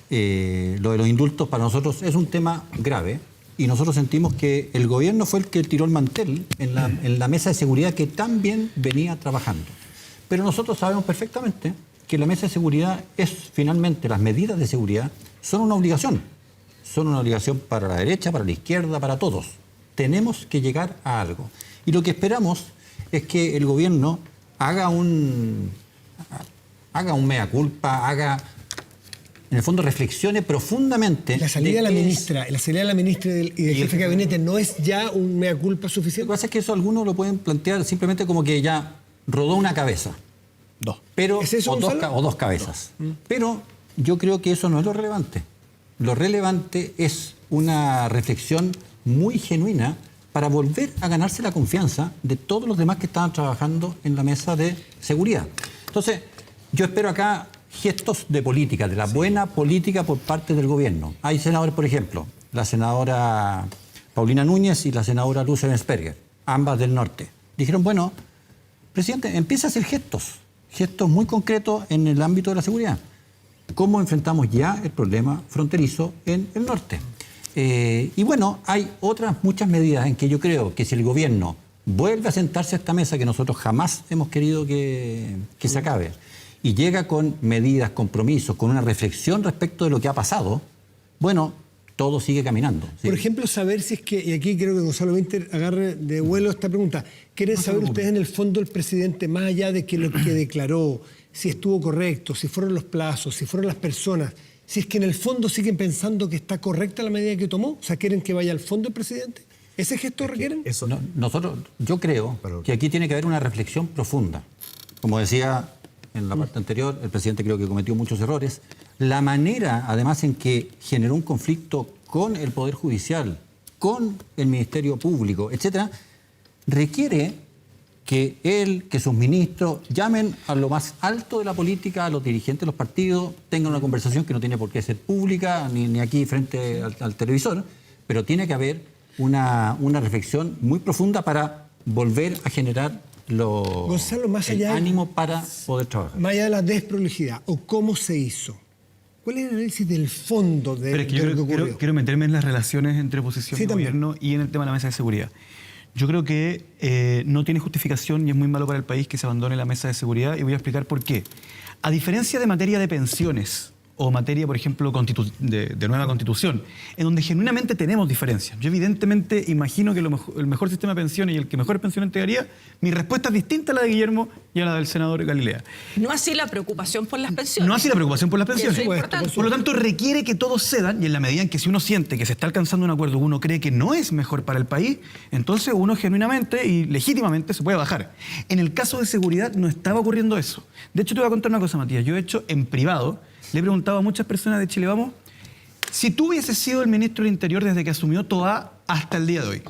S15: Lo de los indultos para nosotros es un tema grave y nosotros sentimos que el gobierno fue el que tiró el mantel en la mesa de seguridad que tan bien venía trabajando. Pero nosotros sabemos perfectamente que la mesa de seguridad es finalmente, las medidas de seguridad son una obligación. Son una obligación para la derecha, para la izquierda, para todos. Tenemos que llegar a algo. Y lo que esperamos es que el gobierno haga un mea culpa, en el fondo reflexione profundamente.
S2: La salida de la ministra y del jefe de gabinete no es ya un mea culpa suficiente.
S15: Lo que pasa es que eso algunos lo pueden plantear simplemente como que ya rodó una cabeza. Pero,
S2: ¿es eso,
S15: o dos cabezas. Pero yo creo que eso no es lo relevante. Lo relevante es una reflexión muy genuina para volver a ganarse la confianza de todos los demás que estaban trabajando en la mesa de seguridad. Entonces, yo espero acá gestos de política, de la buena política por parte del gobierno. Hay senadores, por ejemplo, la senadora Paulina Núñez y la senadora Luz Ebensperger, ambas del norte. Dijeron, bueno, presidente, empieza a hacer gestos muy concretos en el ámbito de la seguridad. ¿Cómo enfrentamos ya el problema fronterizo en el norte? Y bueno, hay otras muchas medidas en que yo creo que si el gobierno vuelve a sentarse a esta mesa que nosotros jamás hemos querido que se acabe y llega con medidas, compromisos, con una reflexión respecto de lo que ha pasado, bueno, todo sigue caminando. ¿Sí?
S2: Por ejemplo, saber si es que, y aquí creo que Gonzalo Winter agarre de vuelo esta pregunta, ¿quieren saber ustedes en el fondo el presidente, más allá de que lo que declaró, si estuvo correcto, si fueron los plazos, si fueron las personas, si es que en el fondo siguen pensando que está correcta la medida que tomó? O sea, ¿quieren que vaya al fondo el presidente? ¿Ese gesto requieren?
S15: Yo creo que aquí tiene que haber una reflexión profunda. Como decía en la parte anterior, el presidente creo que cometió muchos errores. La manera, además, en que generó un conflicto con el Poder Judicial, con el Ministerio Público, etcétera, requiere que él, que sus ministros llamen a lo más alto de la política, a los dirigentes de los partidos, tengan una conversación que no tiene por qué ser pública, ni aquí frente al televisor, pero tiene que haber una reflexión muy profunda para volver a generar
S2: Gonzalo, más allá
S15: ánimo para poder trabajar.
S2: Más allá de la desprolijidad o cómo se hizo, ¿cuál es el análisis del fondo de lo que ocurrió?
S8: Quiero meterme en las relaciones entre oposición y gobierno y en el tema de la mesa de seguridad. Yo creo que no tiene justificación y es muy malo para el país que se abandone la mesa de seguridad y voy a explicar por qué. A diferencia de materia de pensiones o materia, por ejemplo, de nueva constitución, en donde genuinamente tenemos diferencias. Yo evidentemente imagino que el mejor sistema de pensiones y el que mejor pensión entregaría, mi respuesta es distinta a la de Guillermo y a la del senador Galilea.
S13: No así la preocupación por las pensiones.
S8: No así la preocupación por las pensiones.
S13: Por
S8: lo tanto, requiere que todos cedan y en la medida en que si uno siente que se está alcanzando un acuerdo, uno cree que no es mejor para el país, entonces uno genuinamente y legítimamente se puede bajar. En el caso de seguridad no estaba ocurriendo eso. De hecho, te voy a contar una cosa, Matías. Yo he hecho en privado, le he preguntado a muchas personas de Chile Vamos, si tú hubieses sido el ministro del Interior desde que asumió Toá hasta el día de hoy,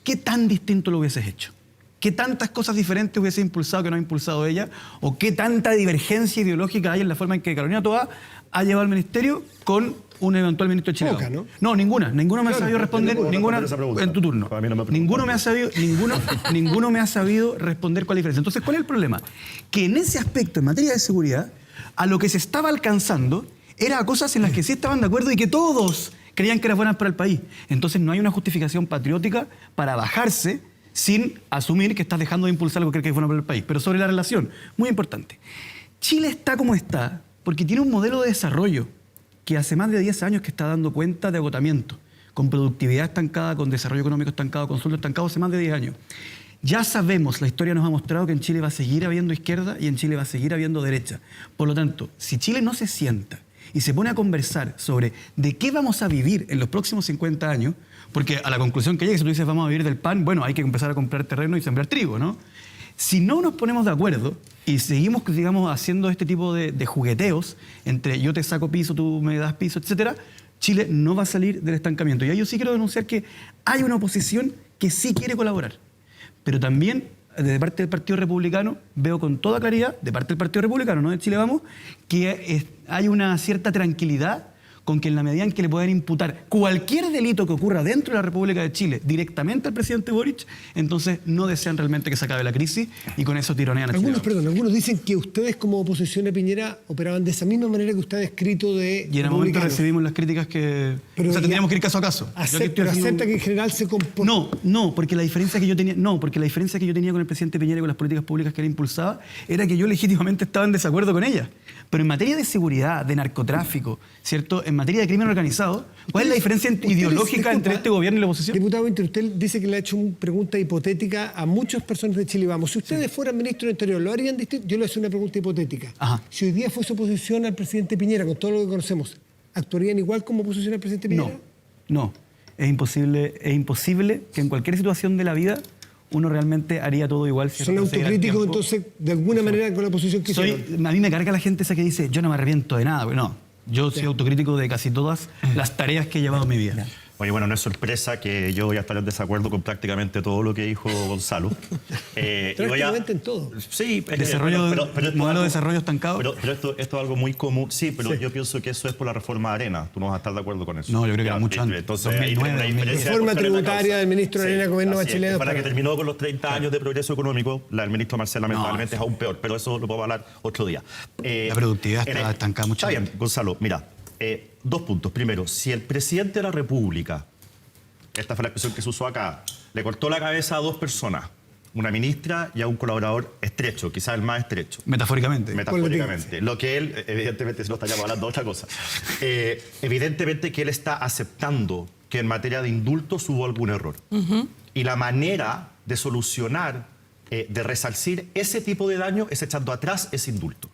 S8: ¿qué tan distinto lo hubieses hecho? ¿Qué tantas cosas diferentes hubiese impulsado que no ha impulsado ella? ¿O qué tanta divergencia ideológica hay en la forma en que Carolina Toá ha llevado al ministerio con un eventual ministro de Chile.
S2: Poca, ¿no?
S8: No, ninguna me ha sabido responder,
S14: ninguna
S8: en tu turno.
S14: A mí no me
S8: Ninguno me ha sabido responder cuál es la diferencia. Entonces, ¿cuál es el problema? Que en ese aspecto, en materia de seguridad, a lo que se estaba alcanzando era a cosas en las que sí estaban de acuerdo y que todos creían que eran buenas para el país. Entonces no hay una justificación patriótica para bajarse sin asumir que estás dejando de impulsar algo que crees que es bueno para el país. Pero sobre la relación, muy importante. Chile está como está porque tiene un modelo de desarrollo que hace más de 10 años que está dando cuenta de agotamiento, con productividad estancada, con desarrollo económico estancado, con sueldo estancado hace más de 10 años. Ya sabemos, la historia nos ha mostrado que en Chile va a seguir habiendo izquierda y en Chile va a seguir habiendo derecha. Por lo tanto, si Chile no se sienta y se pone a conversar sobre de qué vamos a vivir en los próximos 50 años, porque a la conclusión que llegues, si tú dices vamos a vivir del pan, bueno, hay que empezar a comprar terreno y sembrar trigo, ¿no? Si no nos ponemos de acuerdo y seguimos, digamos, haciendo este tipo de jugueteos entre yo te saco piso, tú me das piso, etcétera, Chile no va a salir del estancamiento. Y ahí yo sí quiero denunciar que hay una oposición que sí quiere colaborar, pero también de parte del Partido Republicano veo con toda claridad, de parte del Partido Republicano, no de Chile Vamos, que hay una cierta tranquilidad con que en la medida en que le puedan imputar cualquier delito que ocurra dentro de la República de Chile directamente al presidente Boric, entonces no desean realmente que se acabe la crisis y con eso tironean a Chile.
S2: Algunos dicen que ustedes como oposición a Piñera operaban de esa misma manera que usted ha descrito de...
S8: Y en el momento recibimos las críticas que...
S2: Pero
S8: o sea, tendríamos que ir caso a caso.
S2: Pero acepta que en general se comporta...
S8: No, porque la diferencia que yo tenía con el presidente Piñera y con las políticas públicas que él impulsaba era que yo legítimamente estaba en desacuerdo con ellas. Pero en materia de seguridad, de narcotráfico, ¿cierto? En materia de crimen organizado, ¿cuál es la diferencia ideológica entre este gobierno y la oposición?
S2: Diputado Winter, usted dice que le ha hecho una pregunta hipotética a muchas personas de Chile Vamos. Si ustedes fueran ministro del Interior, ¿lo harían distinto? Yo le hago una pregunta hipotética.
S8: Ajá.
S2: Si hoy día fuese oposición al presidente Piñera, con todo lo que conocemos, ¿actuarían igual como oposición al presidente Piñera?
S8: No. Es imposible que en cualquier situación de la vida uno realmente haría todo igual.
S2: ¿Son autocríticos entonces de alguna manera con la oposición que hicieron?
S8: A mí me carga la gente esa que dice yo no me arrepiento de nada. No, yo soy autocrítico de casi todas las tareas que he llevado en mi vida.
S14: Oye, bueno, no es sorpresa que yo voy a estar en desacuerdo con prácticamente todo lo que dijo Gonzalo.
S2: Prácticamente en todo.
S14: Sí,
S8: modelo de desarrollo estancado.
S14: Pero esto es algo muy común. Sí, pero yo pienso que eso es por la reforma de Arena. Tú no vas a estar de acuerdo con eso.
S8: No, yo creo que era mucho antes.
S14: Entonces,
S2: 2009, reforma tributaria del ministro de Arena, gobierno Bachelet.
S14: Para que terminó con los 30 años de progreso económico, la del ministro Marcel lamentablemente es aún peor, pero eso lo podemos hablar otro día.
S8: La productividad está estancada mucho.
S14: Está bien, Gonzalo, mira. 2 puntos. Primero, si el presidente de la República, esta fue la expresión que se usó acá, le cortó la cabeza a 2 personas, una ministra y a un colaborador estrecho, quizás el más estrecho.
S8: Metafóricamente.
S14: Lo que él, evidentemente, si no estaríamos hablando de otra cosa, evidentemente que él está aceptando que en materia de indultos hubo algún error. Y la manera de solucionar, de resarcir ese tipo de daño es echando atrás ese indulto.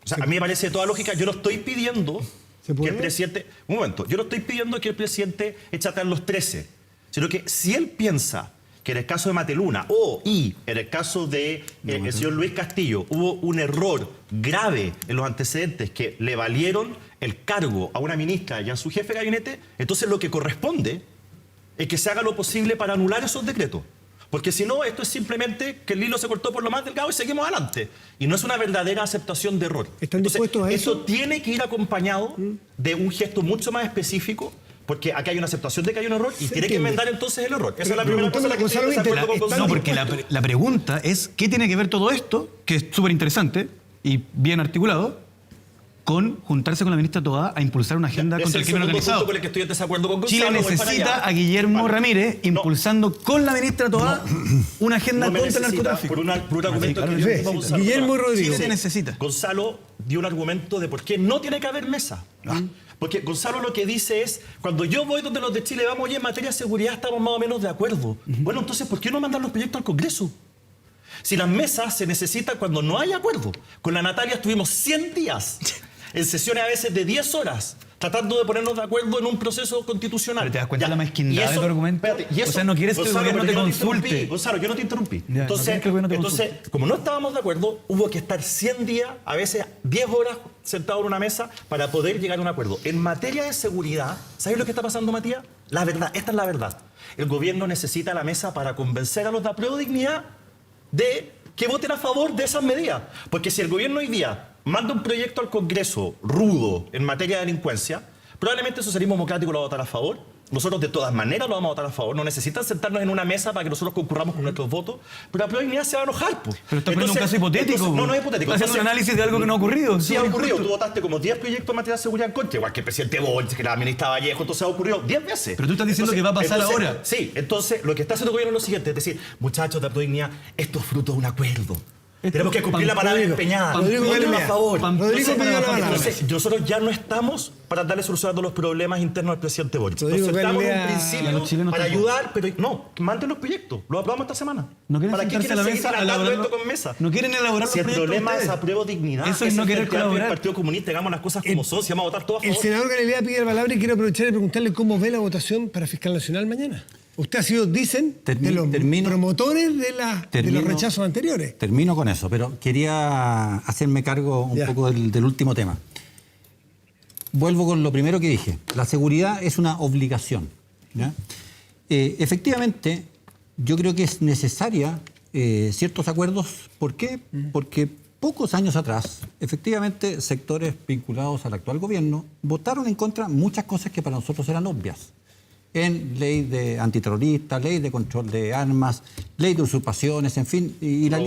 S14: O sea, a mí me parece toda lógica. Yo no estoy pidiendo que el presidente... Un momento. Yo no estoy pidiendo que el presidente eche atrás los 13. Sino que si él piensa que en el caso de Mateluna y en el caso de el señor Luis Castillo hubo un error grave en los antecedentes que le valieron el cargo a una ministra y a su jefe de gabinete, entonces lo que corresponde es que se haga lo posible para anular esos decretos. Porque si no, esto es simplemente que el hilo se cortó por lo más delgado y seguimos adelante. Y no es una verdadera aceptación de error.
S2: ¿Están dispuestos a eso?
S14: Eso tiene que ir acompañado de un gesto mucho más específico, porque aquí hay una aceptación de que hay un error y tiene que enmendar entonces el error. Esa es la primera cosa que estoy de acuerdo con Gonzalo.
S8: No, porque la pregunta es ¿qué tiene que ver todo esto, que es súper interesante y bien articulado, con juntarse con la ministra Toá a impulsar una agenda contra el crimen organizado?
S14: Con el que estoy en desacuerdo con
S8: Chile
S14: Gonzalo,
S8: necesita a Guillermo Ramírez impulsando con la ministra Toá una agenda contra el narcotráfico.
S14: Por un argumento que Gonzalo,
S2: Guillermo Rodríguez.
S8: Chile necesita.
S14: Gonzalo dio un argumento de por qué no tiene que haber mesa. Porque Gonzalo lo que dice es, cuando yo voy donde los de Chile Vamos, oye, en materia de seguridad estamos más o menos de acuerdo. Bueno, entonces, ¿por qué no mandan los proyectos al Congreso? Si las mesas se necesitan cuando no hay acuerdo. Con la Natalia estuvimos 100 días en sesiones a veces de 10 horas, tratando de ponernos de acuerdo en un proceso constitucional.
S8: Pero te das cuenta de la mezquindad de tu argumento. O sea, no quieres que el gobierno te consulte.
S14: Gonzalo, yo no te interrumpí. Entonces, como no estábamos de acuerdo, hubo que estar 100 días, a veces 10 horas sentados en una mesa para poder llegar a un acuerdo. En materia de seguridad, ¿sabes lo que está pasando, Matías? La verdad, esta es la verdad. El gobierno necesita la mesa para convencer a los de Apruebo Dignidad de que voten a favor de esas medidas. Porque si el gobierno hoy día manda un proyecto al Congreso rudo en materia de delincuencia, probablemente el socialismo democrático lo va a votar a favor. Nosotros de todas maneras lo vamos a votar a favor. No necesitan sentarnos en una mesa para que nosotros concurramos con nuestros votos. Pero la Prueba de Dignidad se va a enojar. Pues.
S8: Pero está poniendo un caso hipotético.
S14: No es hipotético.
S8: Está haciendo un análisis de algo que no ha ocurrido.
S14: Sí ha ocurrido. Tú votaste como 10 proyectos en materia de seguridad en contra. Igual que el presidente Boric, que la ministra Vallejo. Entonces ha ocurrido 10 veces.
S8: Pero tú estás diciendo que va a pasar ahora.
S14: Sí. Entonces lo que está haciendo el gobierno es lo siguiente. Es decir, muchachos de la Prueba de Dignidad, esto es fruto de un acuerdo. Tenemos que cumplir la palabra empeñada.
S2: Rodrigo,
S14: a favor.
S2: Entonces,
S14: nosotros ya no estamos para darle solución a todos los problemas internos al presidente Boric. Nos sentamos en un principio para ayudar, pero no, manden los proyectos. Los aprobamos esta semana.
S8: ¿No quieren
S14: ¿Para qué quieren seguir tratando esto con mesa?
S8: No quieren elaborar
S14: si
S8: los proyectos.
S14: Si el problema es apruebo dignidad,
S8: eso es no querer colaborar.
S14: El Partido Comunista, hagamos las cosas como son, si vamos a votar todos a favor.
S2: El senador Galilea pide la palabra y quiero aprovechar y preguntarle cómo ve la votación para fiscal nacional mañana. Usted ha sido, dicen, de los promotores de los rechazos anteriores.
S15: Termino con eso, pero quería hacerme cargo un poco del último tema. Vuelvo con lo primero que dije. La seguridad es una obligación, ¿ya? Efectivamente, yo creo que es necesaria ciertos acuerdos. ¿Por qué? Porque pocos años atrás, efectivamente, sectores vinculados al actual gobierno votaron en contra muchas cosas que para nosotros eran obvias. En ley de antiterrorista, ley de control de armas, ley de usurpaciones, en fin, y la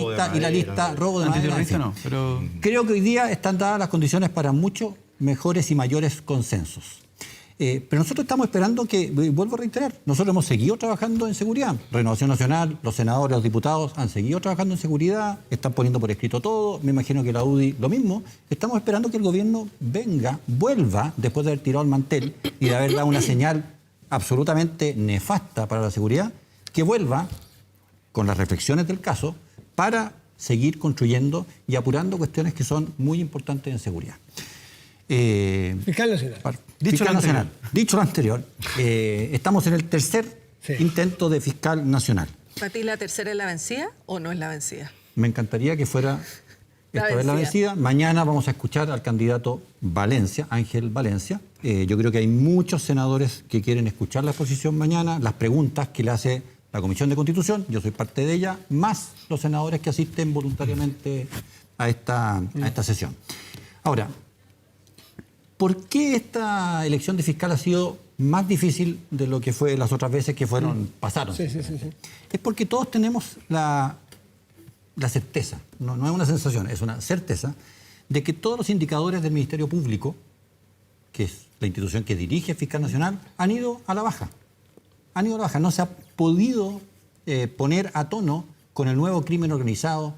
S15: lista, robo de madera, en fin.
S8: No, pero...
S15: Creo que hoy día están dadas las condiciones para muchos mejores y mayores consensos. Pero nosotros estamos esperando que, vuelvo a reiterar, nosotros hemos seguido trabajando en seguridad. Renovación Nacional, los senadores, los diputados han seguido trabajando en seguridad, están poniendo por escrito todo, me imagino que la UDI lo mismo. Estamos esperando que el gobierno vuelva, después de haber tirado el mantel y de haber dado una señal absolutamente nefasta para la seguridad, que vuelva con las reflexiones del caso para seguir construyendo y apurando cuestiones que son muy importantes en seguridad.
S2: Fiscal Nacional.
S15: Dicho lo anterior, estamos en el tercer intento de fiscal nacional.
S13: ¿Para ti la tercera es la vencida o no es la vencida?
S15: Me encantaría que fuera esta vez la vencida. Mañana vamos a escuchar al candidato Valencia, Ángel Valencia. Yo creo que hay muchos senadores que quieren escuchar la exposición mañana, las preguntas que le hace la Comisión de Constitución, yo soy parte de ella, más los senadores que asisten voluntariamente a esta sesión. Ahora, ¿por qué esta elección de fiscal ha sido más difícil de lo que fue las otras veces que pasaron?
S2: Sí.
S15: Es porque todos tenemos la certeza, no es una sensación, es una certeza de que todos los indicadores del Ministerio Público, que es la institución que dirige el Fiscal Nacional, han ido a la baja. No se ha podido poner a tono con el nuevo crimen organizado.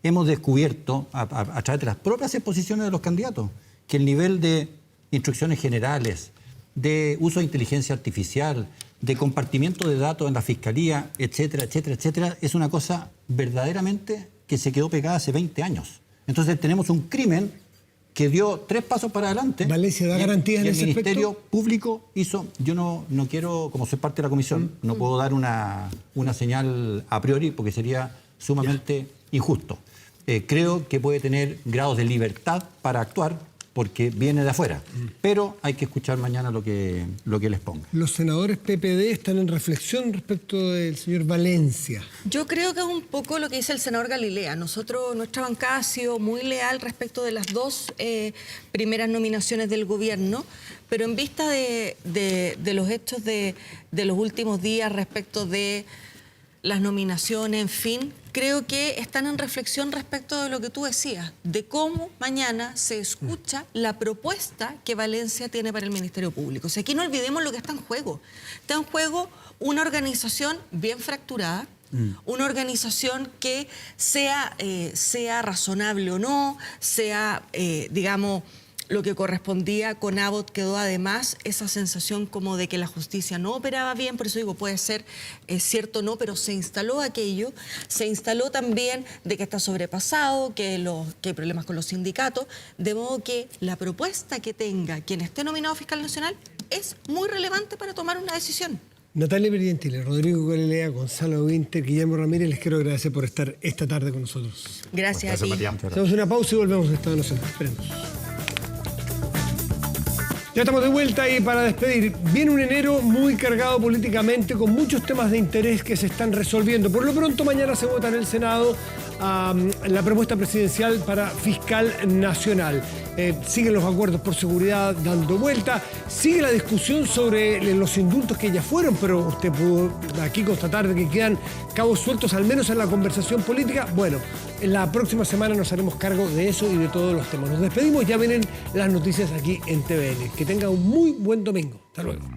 S15: Hemos descubierto, a través de las propias exposiciones de los candidatos, que el nivel de instrucciones generales, de uso de inteligencia artificial, de compartimiento de datos en la Fiscalía, etcétera, es una cosa verdaderamente que se quedó pegada hace 20 años. Entonces tenemos un crimen que dio 3 pasos para adelante.
S2: Valencia da garantías en ese aspecto.
S15: El Ministerio Público hizo, yo no quiero, como soy parte de la comisión, no puedo dar una señal a priori porque sería sumamente injusto. Creo que puede tener grados de libertad para actuar porque viene de afuera, pero hay que escuchar mañana lo que les ponga.
S2: Los senadores PPD están en reflexión respecto del señor Valencia.
S13: Yo creo que es un poco lo que dice el senador Galilea. Nuestra bancada ha sido muy leal respecto de las 2 primeras nominaciones del gobierno, pero en vista de los hechos de los últimos días respecto de las nominaciones, en fin, creo que están en reflexión respecto de lo que tú decías, de cómo mañana se escucha la propuesta que Valencia tiene para el Ministerio Público. O sea, aquí no olvidemos lo que está en juego. Está en juego una organización bien fracturada, una organización que sea razonable o no, sea, digamos, lo que correspondía con Abbott, quedó además esa sensación como de que la justicia no operaba bien, por eso digo, puede ser cierto o no, pero se instaló aquello, se instaló también de que está sobrepasado, que hay problemas con los sindicatos, de modo que la propuesta que tenga quien esté nominado fiscal nacional es muy relevante para tomar una decisión.
S2: Natalia Pergentile, Rodrigo Galilea, Gonzalo Winter, Guillermo Ramírez, les quiero agradecer por estar esta tarde con nosotros.
S13: Gracias a ti.
S2: Hacemos una pausa y volvemos al Estado Nacional. Esperemos. Ya estamos de vuelta y para despedir, viene un enero muy cargado políticamente con muchos temas de interés que se están resolviendo. Por lo pronto mañana se vota en el Senado la propuesta presidencial para fiscal nacional. Siguen los acuerdos por seguridad dando vuelta, sigue la discusión sobre los indultos que ya fueron, pero usted pudo aquí constatar de que quedan cabos sueltos, al menos en la conversación política. Bueno, en la próxima semana nos haremos cargo de eso y de todos los temas. Nos despedimos, ya vienen las noticias aquí en TVN. Que tenga un muy buen domingo. Hasta luego.